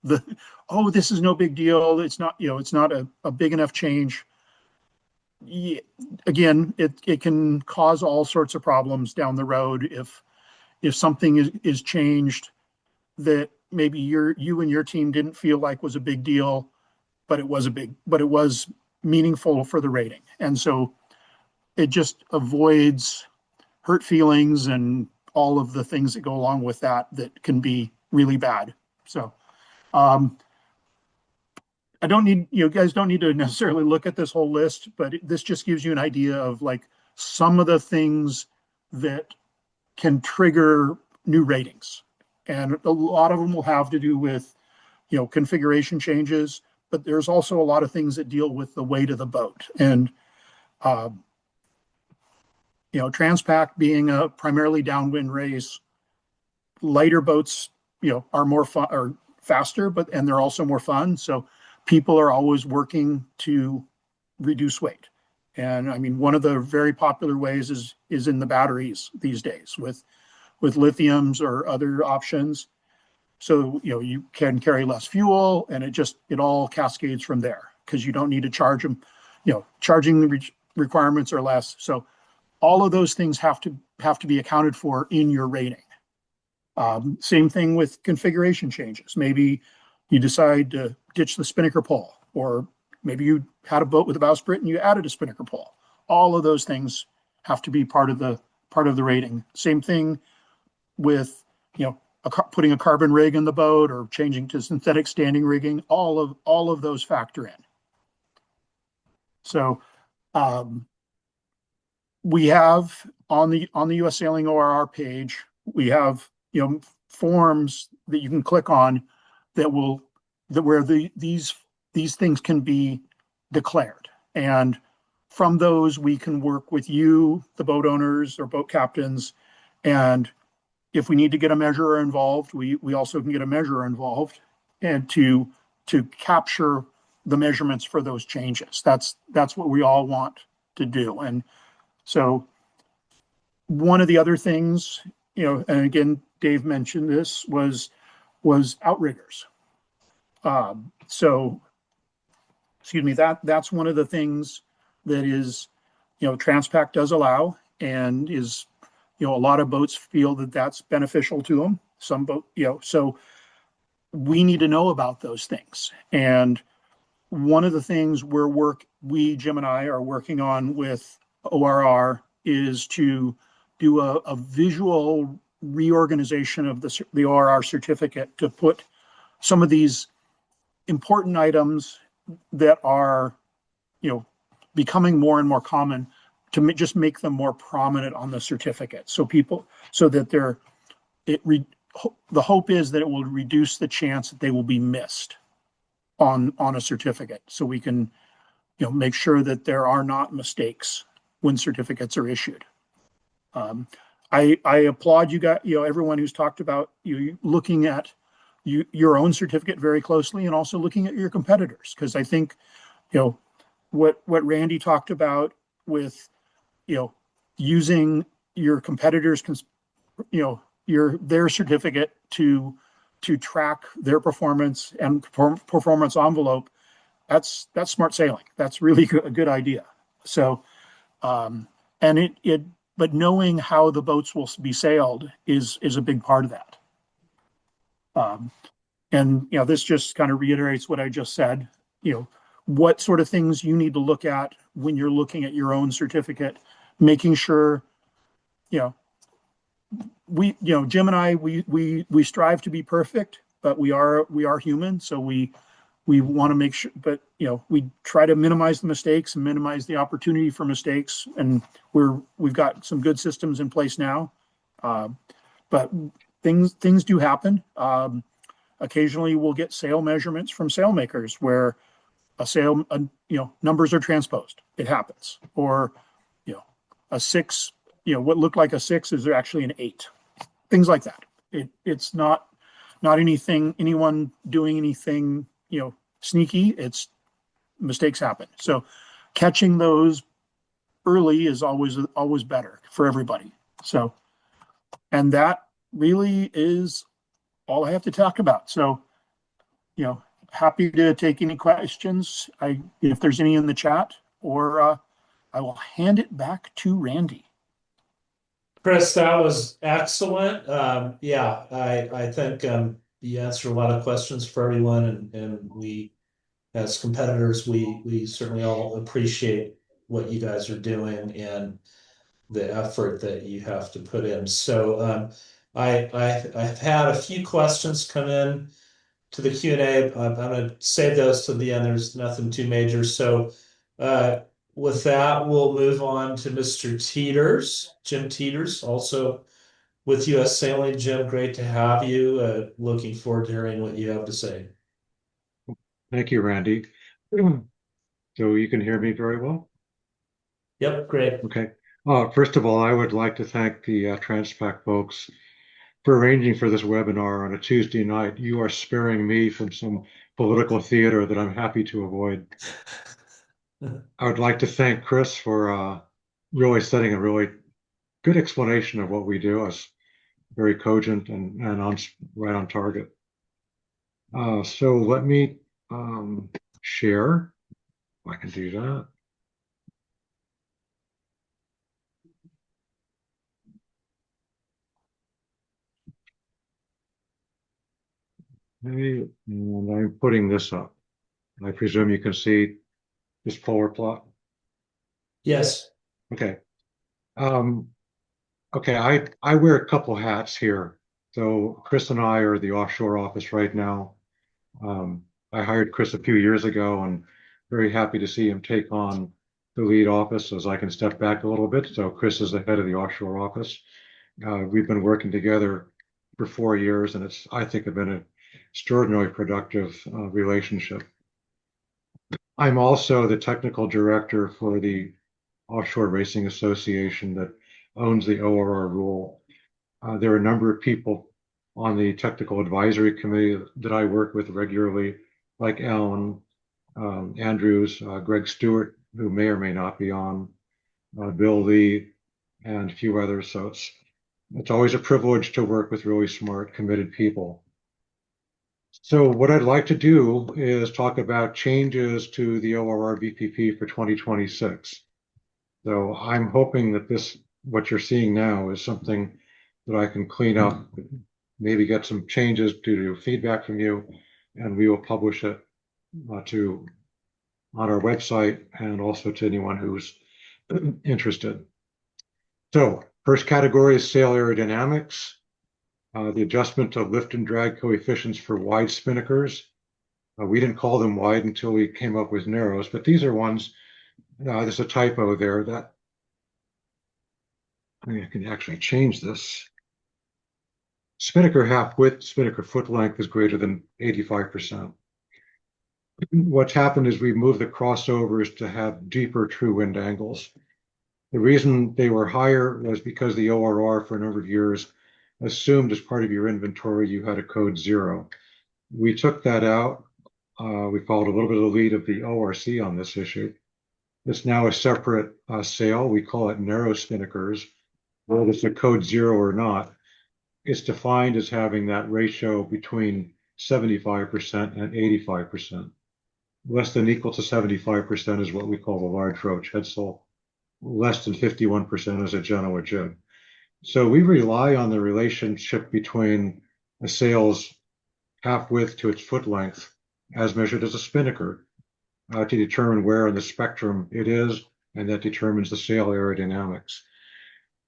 Speaker 5: this is no big deal. It's not, it's not a big enough change. Again, it can cause all sorts of problems down the road if something is changed that maybe you and your team didn't feel like was a big deal, but it was meaningful for the rating. And so it just avoids hurt feelings and all of the things that go along with that can be really bad. So I don't need, you guys don't need to necessarily look at this whole list, but this just gives you an idea of like some of the things that can trigger new ratings. And a lot of them will have to do with, configuration changes, but there's also a lot of things that deal with the weight of the boat. And, Transpac being a primarily downwind race, lighter boats, are more fun or faster, and they're also more fun. So people are always working to reduce weight. And I mean, one of the very popular ways is in the batteries these days with lithiums or other options. So, you can carry less fuel, and it all cascades from there, because you don't need to charge them, charging requirements are less. So all of those things have to be accounted for in your rating. Same thing with configuration changes. Maybe you decide to ditch the spinnaker pole. or maybe you had a boat with a bowsprit and you added a spinnaker pole. All of those things have to be part of the rating. Same thing with, putting a carbon rig in the boat or changing to synthetic standing rigging. All of those factor in. So we have on the US Sailing ORR page, we have forms that you can click on where these things can be declared. And from those, we can work with you, the boat owners or boat captains. And if we need to get a measurer involved, we also can get a measurer involved and to capture the measurements for those changes. That's what we all want to do. And so one of the other things, and again, Dave mentioned this, was outriggers. So, excuse me, that's one of the things that is, Transpac does allow, and is, a lot of boats feel that that's beneficial to them. Some boat, so we need to know about those things. And one of the things Jim and I are working on with ORR is to do a visual reorganization of the ORR certificate to put some of these important items that are, becoming more and more common, to just make them more prominent on the certificate. So that the hope is that it will reduce the chance that they will be missed on a certificate. So we can, make sure that there are not mistakes when certificates are issued. I applaud you guys, everyone who's talked about you looking at your own certificate very closely, and also looking at your competitors. Because I think, what Randy talked about with, using your competitors, their certificate to track their performance and performance envelope, that's smart sailing. That's really a good idea. So, but knowing how the boats will be sailed is a big part of that. And this just kind of reiterates what I just said. What sort of things you need to look at when you're looking at your own certificate, making sure, Jim and I, we strive to be perfect, but we are human. So we want to make sure, but we try to minimize the mistakes and minimize the opportunity for mistakes. And we've got some good systems in place now. But things do happen. Occasionally we'll get sail measurements from sailmakers where numbers are transposed. It happens. Or, a 6, what looked like a 6 is actually an 8. Things like that. It's not anyone doing anything, sneaky. It's mistakes happen. So catching those early is always better for everybody. So, and that really is all I have to talk about. So, happy to take any questions. If there's any in the chat, or I will hand it back to Randy.
Speaker 1: Chris, that was excellent. Yeah, I think you answered a lot of questions for everyone, and we, as competitors, we certainly all appreciate what you guys are doing and the effort that you have to put in. So I've had a few questions come in to the Q&A. I'm going to save those to the end. There's nothing too major. So with that, we'll move on to Mr. Teeters, Jim Teeters, also with US Sailing. Jim, great to have you. Looking forward to hearing what you have to say.
Speaker 3: Thank you, Randy. So you can hear me very well?
Speaker 1: Yep, great.
Speaker 3: Okay. First of all, I would like to thank the Transpac folks for arranging for this webinar on a Tuesday night. You are sparing me from some political theater that I'm happy to avoid. I would like to thank Chris for really setting a really good explanation of what we do. It's very cogent and right on target. So let me share. I can do that. Okay, and I'm putting this up. I presume you can see this polar plot.
Speaker 1: Yes.
Speaker 3: Okay. Um, okay, I wear a couple hats here. So Chris and I are the offshore office right now. I hired Chris a few years ago and very happy to see him take on the lead office as I can step back a little bit. So Chris is the head of the offshore office. We've been working together for 4 years, and I think, been an extraordinarily productive relationship. I'm also the technical director for the Offshore Racing Association that owns the ORR rule. There are a number of people on the technical advisory committee that I work with regularly, like Alan Andrews, Greg Stewart, who may or may not be on, Bill Lee, and a few others. So it's always a privilege to work with really smart, committed people. So what I'd like to do is talk about changes to the ORR VPP for 2026. So I'm hoping that what you're seeing now is something that I can clean up, maybe get some changes due to feedback from you, and we will publish it on our website and also to anyone who's interested. So first category is sail aerodynamics, the adjustment of lift and drag coefficients for wide spinnakers. We didn't call them wide until we came up with narrows, but these are ones, there's a typo there that I can actually change this. Spinnaker half width, spinnaker foot length is greater than 85%. What's happened is we moved the crossovers to have deeper true wind angles. The reason they were higher was because the ORR for a number of years assumed as part of your inventory you had a code 0. We took that out. We followed a little bit of the lead of the ORC on this issue. It's now a separate sail. We call it narrow spinnakers, whether it's a code 0 or not. It's defined as having that ratio between 75% and 85%. Less than equal to 75% is what we call the large roach headsail. Less than 51% is a Genoa jib. So we rely on the relationship between a sail's half width to its foot length as measured as a spinnaker to determine where in the spectrum it is, and that determines the sail aerodynamics.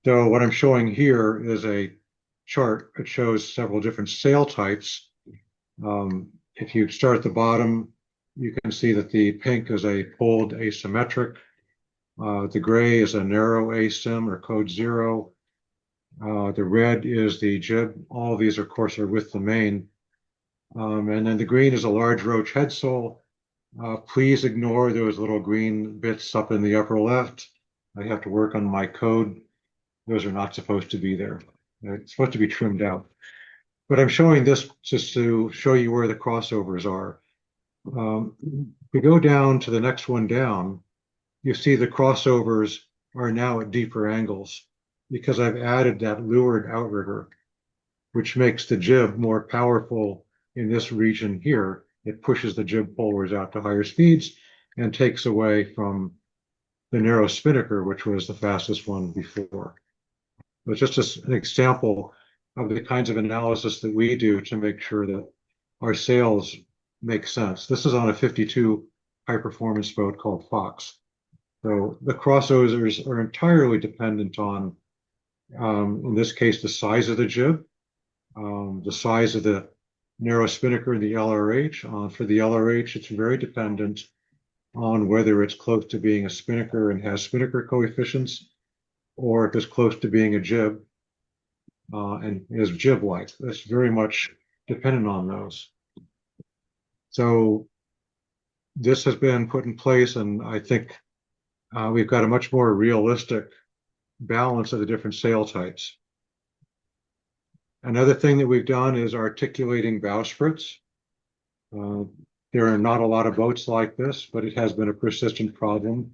Speaker 3: So what I'm showing here is a chart. It shows several different sail types. If you start at the bottom, you can see that the pink is a pulled asymmetric. The gray is a narrow asim or code 0. The red is the jib. All of these, of course, are with the main. And then the green is a large roach headsail. Please ignore those little green bits up in the upper left. I have to work on my code. Those are not supposed to be there. It's supposed to be trimmed out. But I'm showing this just to show you where the crossovers are. If we go down to the next one down, you see the crossovers are now at deeper angles because I've added that leeward outrigger, which makes the jib more powerful in this region here. It pushes the jib polars out to higher speeds and takes away from the narrow spinnaker, which was the fastest one before. But just an example of the kinds of analysis that we do to make sure that our sails make sense. This is on a 52 high performance boat called Fox. So the crossovers are entirely dependent on, in this case, the size of the jib, the size of the narrow spinnaker in the LRH. For the LRH, it's very dependent on whether it's close to being a spinnaker and has spinnaker coefficients, or if it's close to being a jib and is jib-like. That's very much dependent on those. So this has been put in place, and I think we've got a much more realistic balance of the different sail types. Another thing that we've done is articulating bowsprits. There are not a lot of boats like this, but it has been a persistent problem.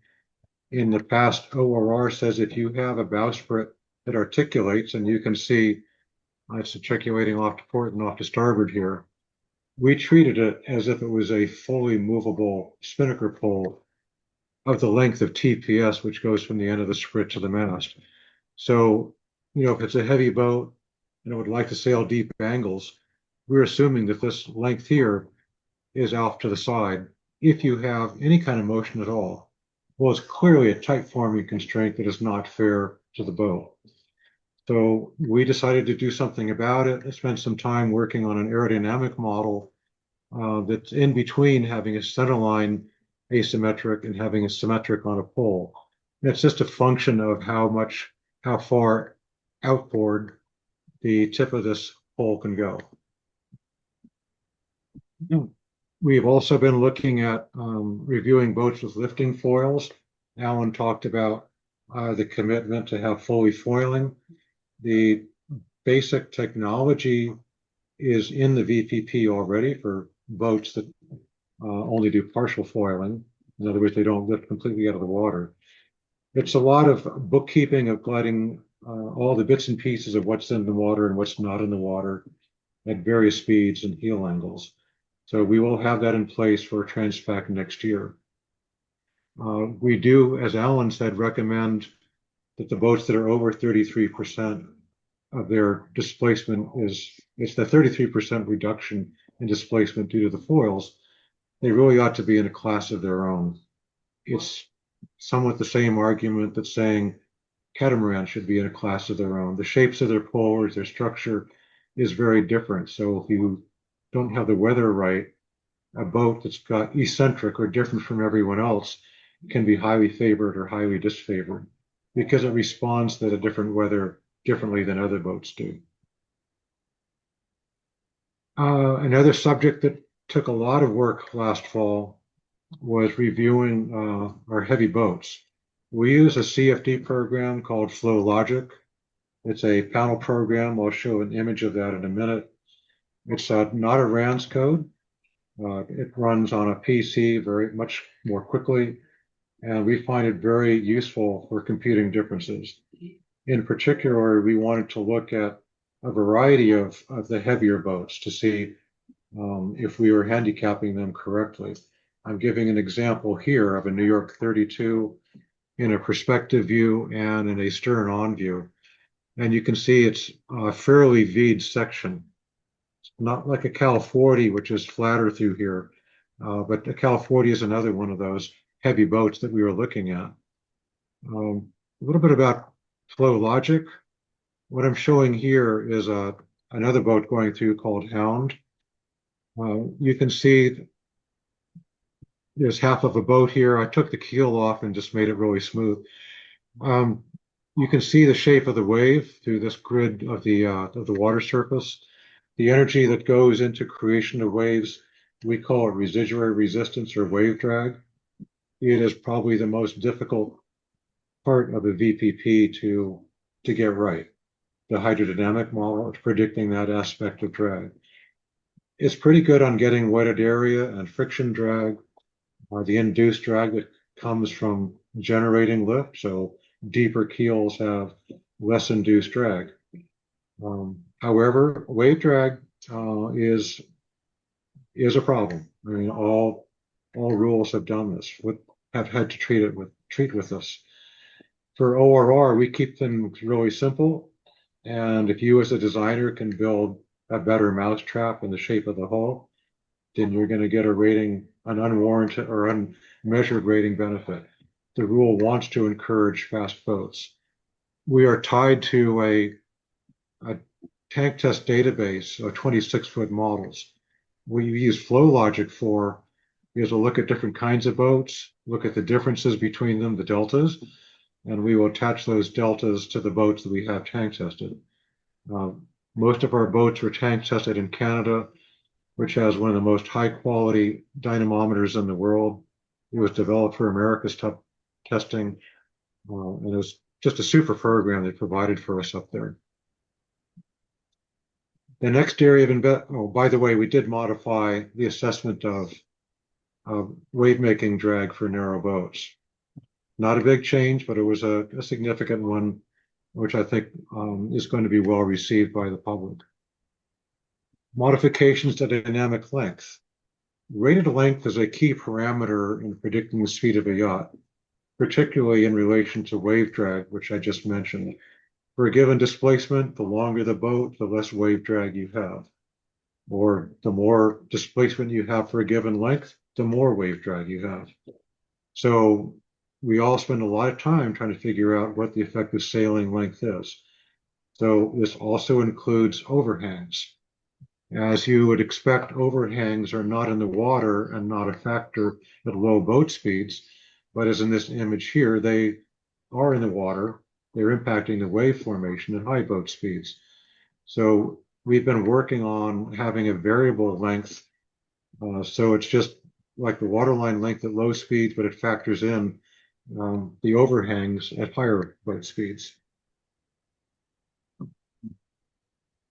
Speaker 3: In the past, ORR says if you have a bowsprit that articulates, and you can see it's articulating off to port and off to starboard here, we treated it as if it was a fully movable spinnaker pole of the length of TPS, which goes from the end of the sprit to the mast. So, if it's a heavy boat and it would like to sail deep angles, we're assuming that this length here is off to the side if you have any kind of motion at all. Well, it's clearly a tight forming constraint that is not fair to the boat. So we decided to do something about it. I spent some time working on an aerodynamic model that's in between having a centerline asymmetric and having a symmetric on a pole. And it's just a function of how far outboard the tip of this pole can go. We've also been looking at reviewing boats with lifting foils. Alan talked about the commitment to have fully foiling. The basic technology is in the VPP already for boats that only do partial foiling. In other words, they don't lift completely out of the water. It's a lot of bookkeeping of gliding all the bits and pieces of what's in the water and what's not in the water at various speeds and heel angles. So we will have that in place for Transpac next year. We do, as Alan said, recommend that the boats that are over 33% of their displacement it's the 33% reduction in displacement due to the foils. They really ought to be in a class of their own. It's somewhat the same argument that's saying catamaran should be in a class of their own. The shapes of their polars, their structure is very different. So if you don't have the weather right, a boat that's got eccentric or different from everyone else can be highly favored or highly disfavored because it responds to the different weather differently than other boats do. Another subject that took a lot of work last fall was reviewing our heavy boats. We use a CFD program called FlowLogic. It's a panel program. I'll show an image of that in a minute. It's not a RANS code. It runs on a PC very much more quickly, and we find it very useful for computing differences. In particular, we wanted to look at a variety of the heavier boats to see if we were handicapping them correctly. I'm giving an example here of a New York 32 in a perspective view and in a stern-on view. And you can see it's a fairly V'd section. It's not like a Cal 40, which is flatter through here, but the Cal 40 is another one of those heavy boats that we were looking at. A little bit about FlowLogic. What I'm showing here is another boat going through called Hound. You can see there's half of a boat here. I took the keel off and just made it really smooth. You can see the shape of the wave through this grid of the water surface. The energy that goes into creation of waves, we call it residuary resistance or wave drag. It is probably the most difficult part of a VPP to get right. The hydrodynamic model is predicting that aspect of drag. It's pretty good on getting wetted area and friction drag, or the induced drag that comes from generating lift. So deeper keels have less induced drag. However, wave drag is a problem. I mean, all rules have done this. Have had to treat with this. For ORR, we keep things really simple. And if you as a designer can build a better mousetrap in the shape of the hull, then you're going to get a rating, an unwarranted or unmeasured rating benefit. The rule wants to encourage fast boats. We are tied to a tank test database of 26-foot models. What you use FlowLogic for is to look at different kinds of boats, look at the differences between them, the deltas, and we will attach those deltas to the boats that we have tank tested. Most of our boats were tank tested in Canada, which has one of the most high quality dynamometers in the world. It was developed for America's testing, and it was just a super program they provided for us up there. The next area of by the way, we did modify the assessment of wave making drag for narrow boats. Not a big change, but it was a significant one, which I think is going to be well received by the public. Modifications to dynamic length. Rated length is a key parameter in predicting the speed of a yacht, particularly in relation to wave drag, which I just mentioned. For a given displacement, the longer the boat, the less wave drag you have. Or the more displacement you have for a given length, the more wave drag you have. So we all spend a lot of time trying to figure out what the effective sailing length is. So this also includes overhangs. As you would expect, overhangs are not in the water and not a factor at low boat speeds, but as in this image here, they are in the water. They're impacting the wave formation at high boat speeds. So we've been working on having a variable length. So it's just like the waterline length at low speeds, but it factors in the overhangs at higher boat speeds.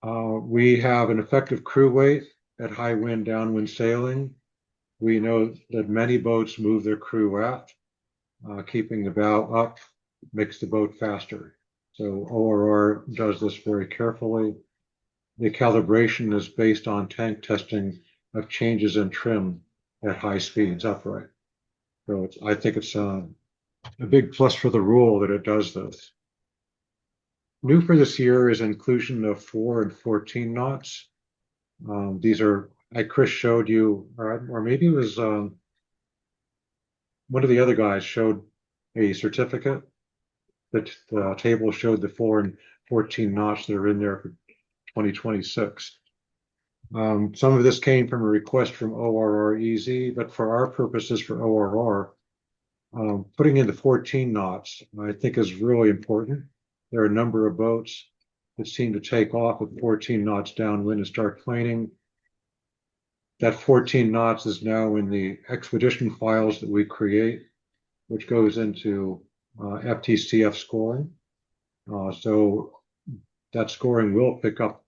Speaker 3: We have an effective crew weight at high wind, downwind sailing. We know that many boats move their crew aft. Keeping the bow up makes the boat faster. So ORR does this very carefully. The calibration is based on tank testing of changes in trim at high speeds upright. So I think it's a big plus for the rule that it does this. New for this year is inclusion of 4 and 14 knots. These are, Chris showed you, or maybe it was one of the other guys showed a certificate that the table showed the 4 and 14 knots that are in there for 2026. Some of this came from a request from ORR Easy, but for our purposes for ORR, putting in the 14 knots, I think is really important. There are a number of boats that seem to take off with 14 knots downwind and start planing. That 14 knots is now in the expedition files that we create, which goes into FTCF scoring. So that scoring will pick up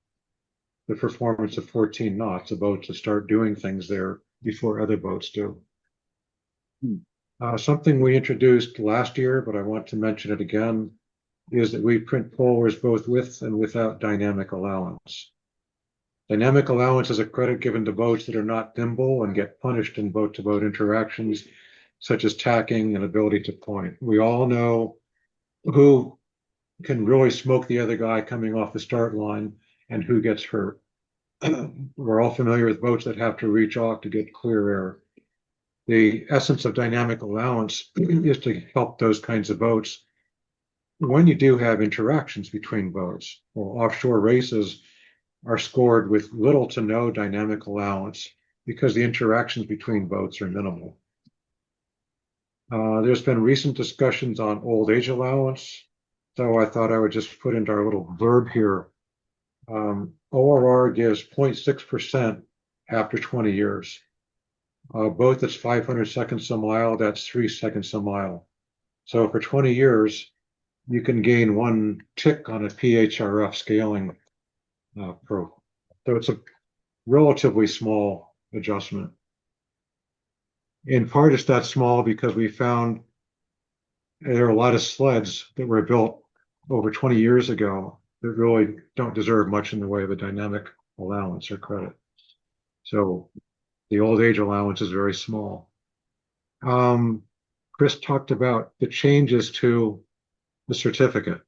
Speaker 3: the performance of 14 knots, the boats that start doing things there before other boats do. Something we introduced last year, but I want to mention it again, is that we print polars both with and without dynamic allowance. Dynamic allowance is a credit given to boats that are not nimble and get punished in boat-to-boat interactions, such as tacking and ability to point. We all know who can really smoke the other guy coming off the start line and who gets hurt. We're all familiar with boats that have to reach off to get clear air. The essence of dynamic allowance is to help those kinds of boats when you do have interactions between boats. Well, offshore races are scored with little to no dynamic allowance because the interactions between boats are minimal. There's been recent discussions on old age allowance, so I thought I would just put into our little blurb here. ORR gives 0.6% after 20 years. Boat that's 500 seconds a mile, that's 3 seconds a mile. So for 20 years, you can gain 1 tick on a PHRF scaling pro. So it's a relatively small adjustment. In part, it's that small because we found there are a lot of sleds that were built over 20 years ago that really don't deserve much in the way of a dynamic allowance or credit. So the old age allowance is very small. Chris talked about the changes to the certificate.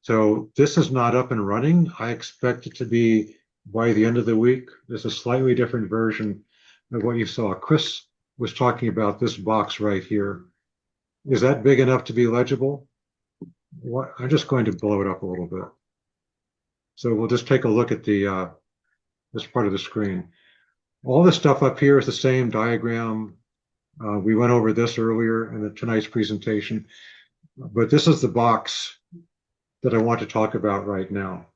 Speaker 3: So this is not up and running. I expect it to be by the end of the week. There's a slightly different version of what you saw. Chris was talking about this box right here. Is that big enough to be legible? I'm just going to blow it up a little bit. So we'll just take a look at the this part of the screen. All this stuff up here is the same diagram. We went over this earlier in tonight's presentation, but this is the box that I want to talk about right now.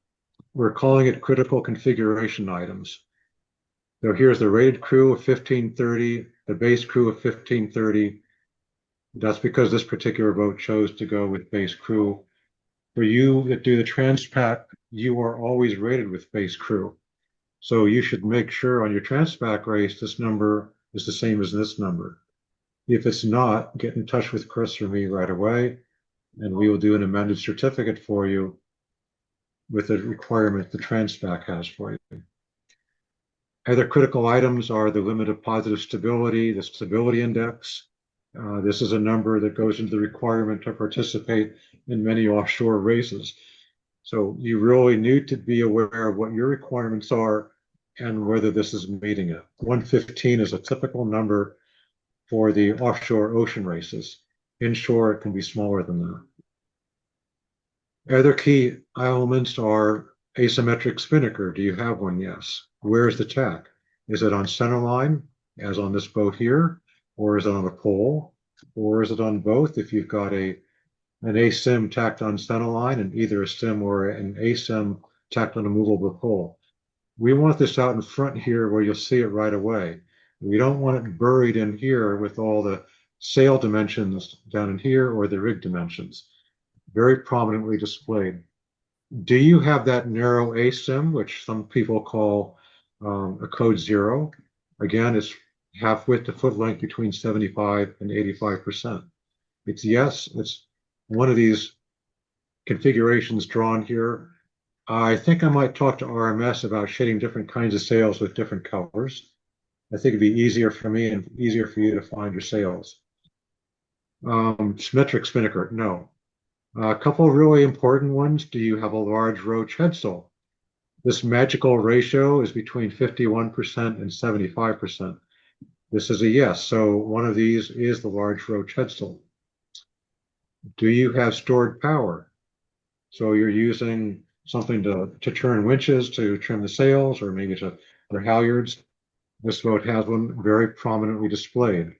Speaker 3: We're calling it critical configuration items. So here's the rated crew of 1530, the base crew of 1530. That's because this particular boat chose to go with base crew. For you that do the Transpac, you are always rated with base crew. So you should make sure on your Transpac race, this number is the same as this number. If it's not, get in touch with Chris or me right away, and we will do an amended certificate for you with the requirement the Transpac has for you. Other critical items are the limit of positive stability, the stability index. This is a number that goes into the requirement to participate in many offshore races. So you really need to be aware of what your requirements are and whether this is meeting it. 115 is a typical number for the offshore ocean races. Inshore, it can be smaller than that. Other key elements are asymmetric spinnaker. Do you have one? Yes. Where's the tack? Is it on center line, as on this boat here, or is it on a pole, or is it on both? If you've got an asim tacked on center line and either a sim or an asim tacked on a movable pole. We want this out in front here where you'll see it right away. We don't want it buried in here with all the sail dimensions down in here or the rig dimensions, very prominently displayed. Do you have that narrow asim, which some people call a code 0? Again, it's half width to foot length between 75 and 85%. It's yes, it's one of these configurations drawn here. I think I might talk to RMS about shading different kinds of sails with different colors. I think it'd be easier for me and easier for you to find your sails. Symmetric spinnaker, no. A couple of really important ones. Do you have a large roach headsail? This magical ratio is between 51% and 75%. This is a yes, so one of these is the large roach headsail. Do you have stored power? So you're using something to turn winches to trim the sails or maybe for halyards. This boat has one very prominently displayed.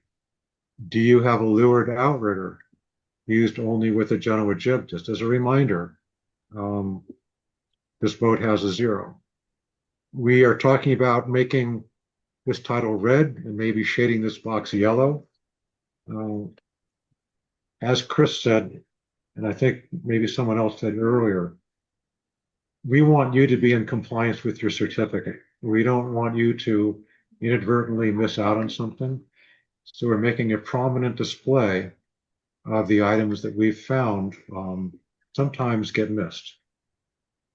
Speaker 3: Do you have a lured outrigger used only with a Genoa jib? Just as a reminder, this boat has a 0. We are talking about making this title red and maybe shading this box yellow. As Chris said, and I think maybe someone else said earlier, we want you to be in compliance with your certificate. We don't want you to inadvertently miss out on something. So we're making a prominent display of the items that we've found sometimes get missed.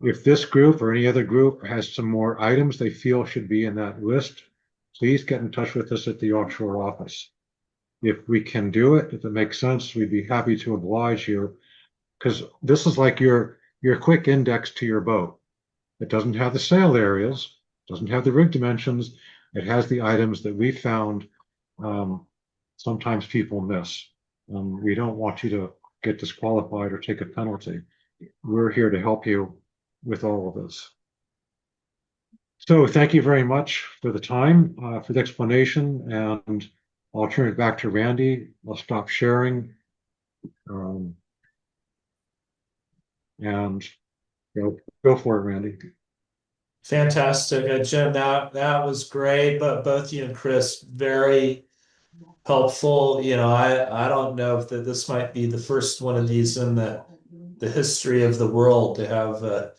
Speaker 3: If this group or any other group has some more items they feel should be in that list, please get in touch with us at the offshore office. If we can do it, if it makes sense, we'd be happy to oblige you, because this is like your quick index to your boat. It doesn't have the sail areas, doesn't have the rig dimensions. It has the items that we found sometimes people miss. We don't want you to get disqualified or take a penalty. We're here to help you with all of this. So thank you very much for the time, for the explanation, and I'll turn it back to Randy. I'll stop sharing. And go for it, Randy.
Speaker 1: Fantastic. Jim, that was great, but both you and Chris, very helpful. I don't know if this might be the first one of these in the history of the world to have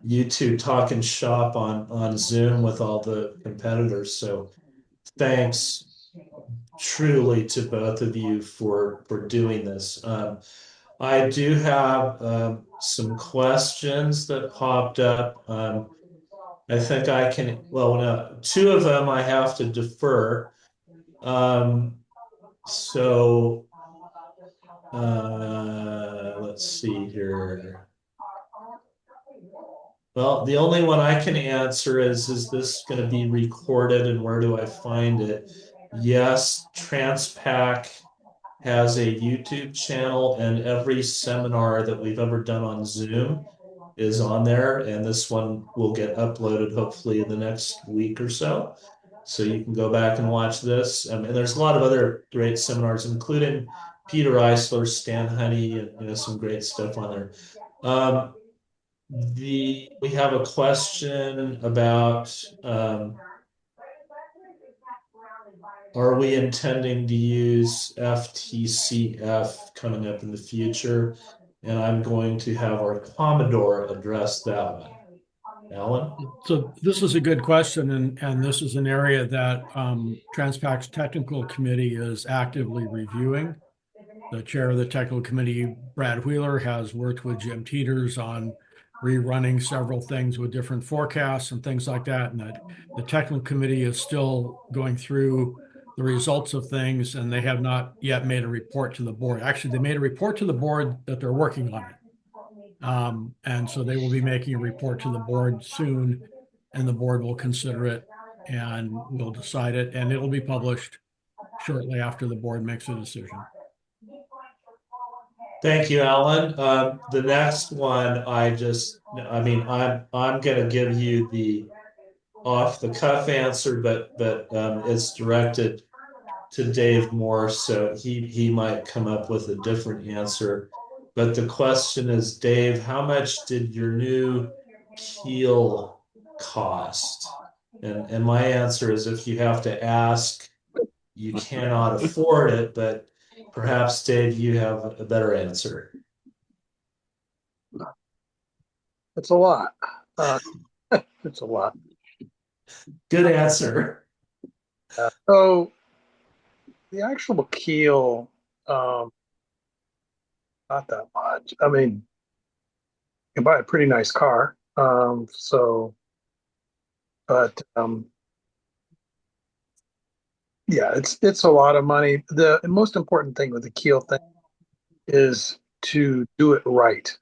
Speaker 1: you two talking shop on Zoom with all the competitors. So thanks truly to both of you for doing this. I do have some questions that popped up. I think I can, well, no, 2 of them I have to defer. So let's see here. Well, the only one I can answer is this going to be recorded and where do I find it? Yes, Transpac has a YouTube channel and every seminar that we've ever done on Zoom is on there, and this one will get uploaded hopefully in the next week or so. So you can go back and watch this. And there's a lot of other great seminars, including Peter Eisler, Stan Honey, and some great stuff on there. We have a question about are we intending to use FTCF coming up in the future? And I'm going to have our Commodore address that one. Alan?
Speaker 2: So this is a good question, and this is an area that Transpac's technical committee is actively reviewing. The chair of the technical committee, Brad Wheeler, has worked with Jim Teeters on rerunning several things with different forecasts and things like that. And that the technical committee is still going through the results of things, and they have not yet made a report to the board. Actually, they made a report to the board that they're working on it. And so they will be making a report to the board soon, and the board will consider it and will decide it, and it'll be published shortly after the board makes a decision.
Speaker 1: Thank you, Alan. The next one, I'm gonna give you the off the cuff answer, but it's directed to Dave Moore, so he might come up with a different answer. But the question is, Dave, how much did your new keel cost? And my answer is, if you have to ask, you cannot afford it, but perhaps, Dave, you have a better answer.
Speaker 4: It's a lot. It's a lot.
Speaker 1: Good answer.
Speaker 4: So the actual keel, not that much. I mean, you can buy a pretty nice car. But yeah, it's a lot of money. The most important thing with the keel thing is to do it right,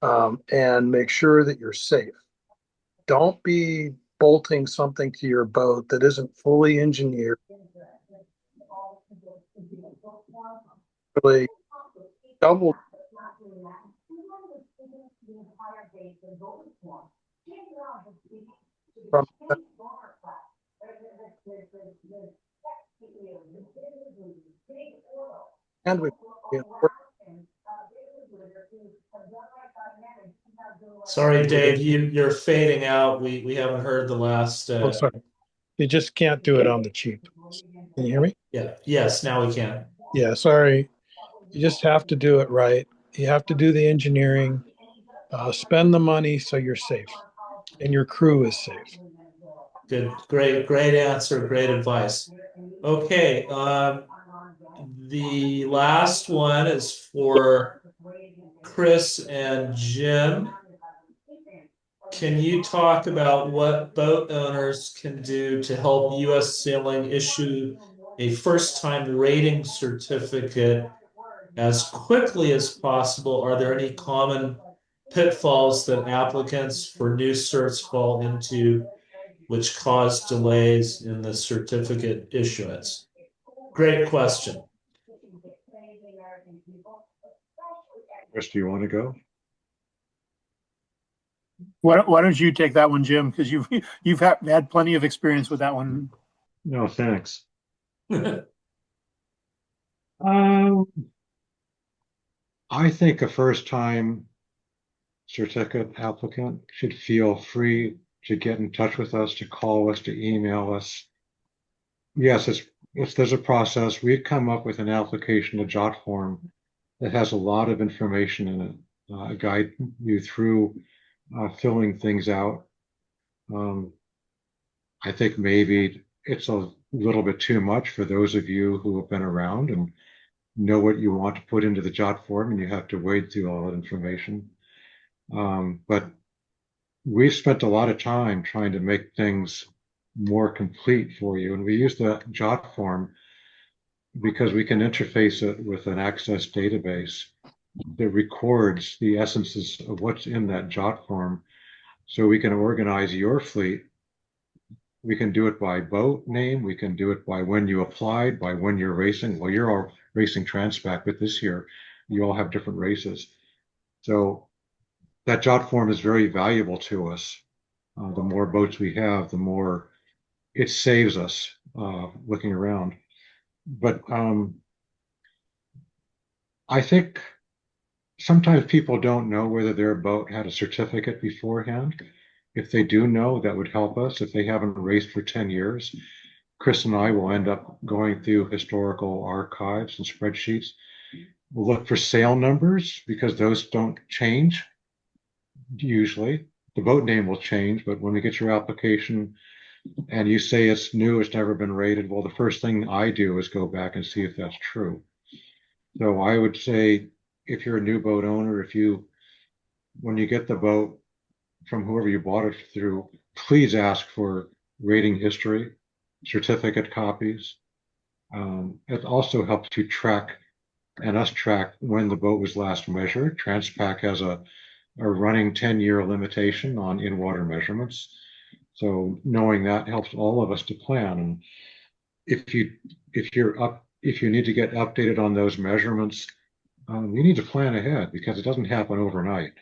Speaker 4: and make sure that you're safe. Don't be bolting something to your boat that isn't fully engineered. Really double from, and we,
Speaker 1: Sorry, Dave, you're fading out. We haven't heard the last.
Speaker 4: oh, sorry. You just can't do it on the cheap. Can you hear me?
Speaker 1: Yeah. Yes. Now we can.
Speaker 4: Yeah, sorry. You just have to do it right. You have to do the engineering, spend the money so you're safe and your crew is safe.
Speaker 1: Good. Great answer. Great advice. Okay. The last one is for Chris and Jim. Can you talk about what boat owners can do to help U.S. Sailing issue a first-time rating certificate as quickly as possible? Are there any common pitfalls that applicants for new certs fall into which cause delays in the certificate issuance? Great question.
Speaker 3: Chris, do you want to go?
Speaker 5: Why don't you take that one, Jim? Because you've had plenty of experience with that one.
Speaker 3: No, thanks. Um, I think a first-time certificate applicant should feel free to get in touch with us, to call us, to email us. Yes, there's a process. We've come up with an application, a jot form that has a lot of information in it, guide you through filling things out. I think maybe it's a little bit too much for those of you who have been around and know what you want to put into the jot form, and you have to wade through all that information. But we've spent a lot of time trying to make things more complete for you, and we use the jot form because we can interface it with an Access database that records the essences of what's in that jot form, so we can organize your fleet. We can do it by boat name. We can do it by when you applied, by when you're racing. Well, you're all racing Transpac, but this year you all have different races. So that jot form is very valuable to us. The more boats we have, the more it saves us looking around. But I think sometimes people don't know whether their boat had a certificate beforehand. If they do know, that would help us. If they haven't raced for 10 years, Chris and I will end up going through historical archives and spreadsheets. We'll look for sale numbers because those don't change usually. The boat name will change, but when we get your application and you say it's new, it's never been rated, well, the first thing I do is go back and see if that's true. So I would say if you're a new boat owner, when you get the boat from whoever you bought it through, please ask for rating history, certificate copies. It also helps you track when the boat was last measured. Transpac has a running 10-year limitation on in-water measurements. So knowing that helps all of us to plan. And if you if you need to get updated on those measurements, you need to plan ahead because it doesn't happen overnight.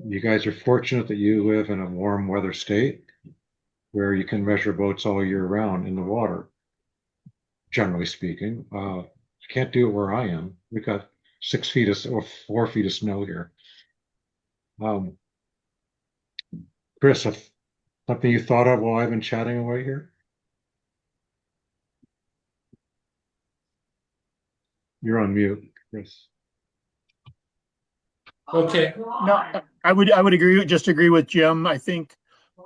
Speaker 3: You guys are fortunate that you live in a warm weather state where you can measure boats all year round in the water, generally speaking. You can't do it where I am. We've got 6 feet or 4 feet of snow here. Um, Chris, something you thought of while I've been chatting away here? You're on mute, Chris.
Speaker 1: Okay.
Speaker 5: No, I would agree with Jim. I think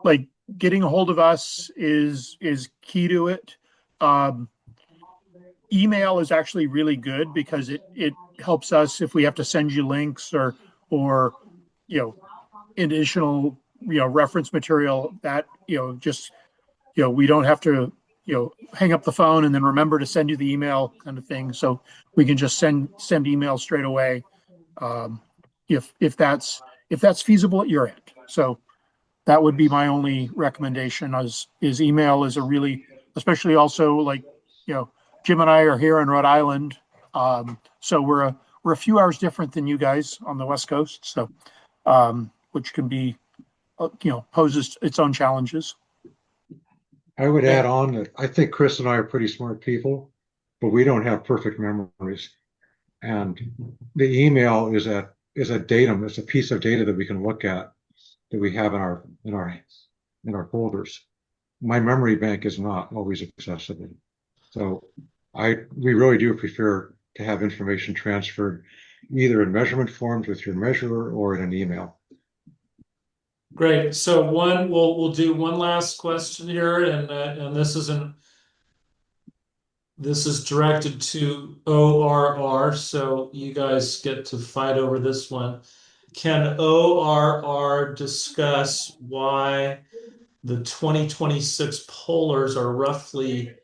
Speaker 5: like getting a hold of us is key to it. Um, Email is actually really good because it helps us if we have to send you links or you know additional reference material that just we don't have to hang up the phone and then remember to send you the email kind of thing. So we can just send email straight away um, if that's feasible at your end. So that would be my only recommendation is email is a really, especially also like Jim and I are here in Rhode Island, so we're a few hours different than you guys on the West Coast, so which can be poses its own challenges.
Speaker 3: I would add
Speaker 1: Okay.
Speaker 3: on that I think Chris and I are pretty smart people, but we don't have perfect memories. And the email is a datum, it's a piece of data that we can look at that we have in our folders. My memory bank is not always accessible. So we really do prefer to have information transferred either in measurement forms with your measurer or in an email.
Speaker 1: Great. So we'll do one last question here, and this is directed to ORR, so you guys get to fight over this one. Can ORR discuss why the 2026 polars are roughly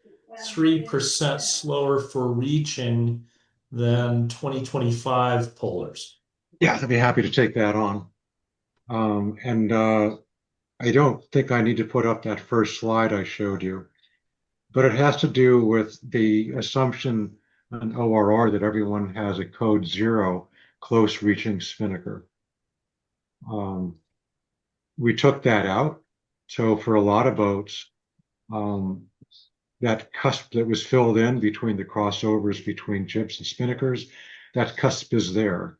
Speaker 1: 3% slower for reaching than 2025 polars?
Speaker 3: Yeah, I'd be happy to take that on. And I don't think I need to put up that first slide I showed you, but it has to do with the assumption on ORR that everyone has a code 0 close reaching spinnaker. Um, we took that out. So for a lot of boats, um, that cusp that was filled in between the crossovers between jibs and spinnakers, that cusp is there.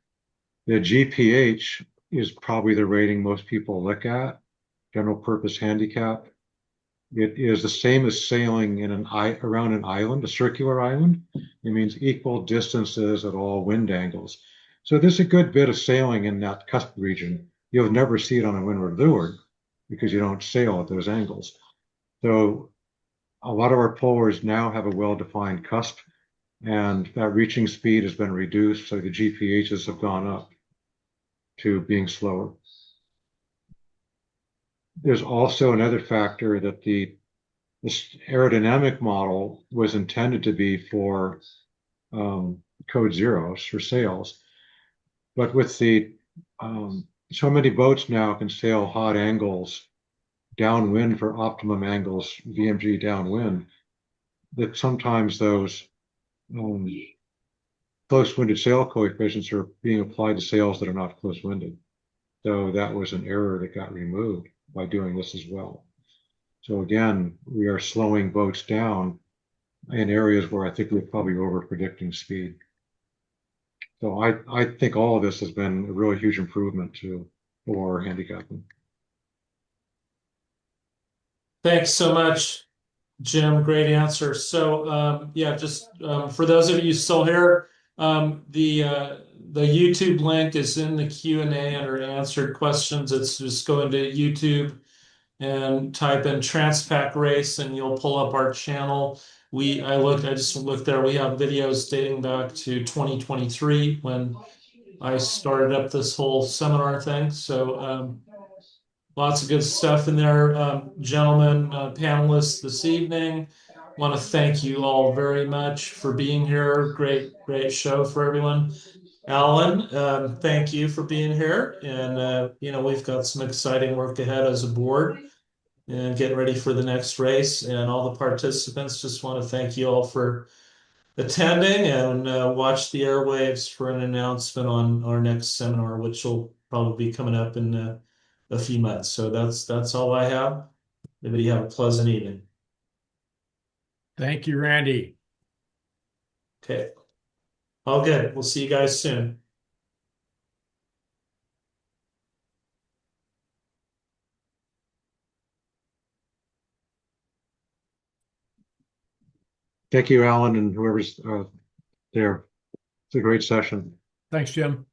Speaker 3: The GPH is probably the rating most people look at, general purpose handicap. It is the same as sailing around an island, a circular island. It means equal distances at all wind angles. So there's a good bit of sailing in that cusp region. You'll never see it on a windward leeward because you don't sail at those angles. So a lot of our polars now have a well-defined cusp, and that reaching speed has been reduced, so the GPHs have gone up to being slower. There's also another factor that this aerodynamic model was intended to be for code zeros for sails, but with so many boats now can sail hot angles downwind for optimum angles, VMG downwind, that sometimes those um, close-winded sail coefficients are being applied to sails that are not close-winded. So that was an error that got removed by doing this as well. So again, we are slowing boats down in areas where I think we're probably over predicting speed. So I think all of this has been a really huge improvement to OR handicapping.
Speaker 1: Thanks so much, Jim. Great answer. So yeah, just for those of you still here, the YouTube link is in the Q&A under answered questions. It's just go into YouTube and type in Transpac Race, and you'll pull up our channel. I just looked there. We have videos dating back to 2023 when I started up this whole seminar thing. So lots of good stuff in there. Gentlemen, panelists this evening, want to thank you all very much for being here. Great show for everyone. Alan, thank you for being here. And, we've got some exciting work ahead as a board. and getting ready for the next race. And all the participants, just want to thank you all for attending, and watch the airwaves for an announcement on our next seminar, which will probably be coming up in a few months. So that's all I have. Everybody have a pleasant evening.
Speaker 2: Thank you, Randy.
Speaker 1: Okay. All good. We'll see you guys soon.
Speaker 3: Thank you, Alan, and whoever's there. It's a great session.
Speaker 2: Thanks, Jim.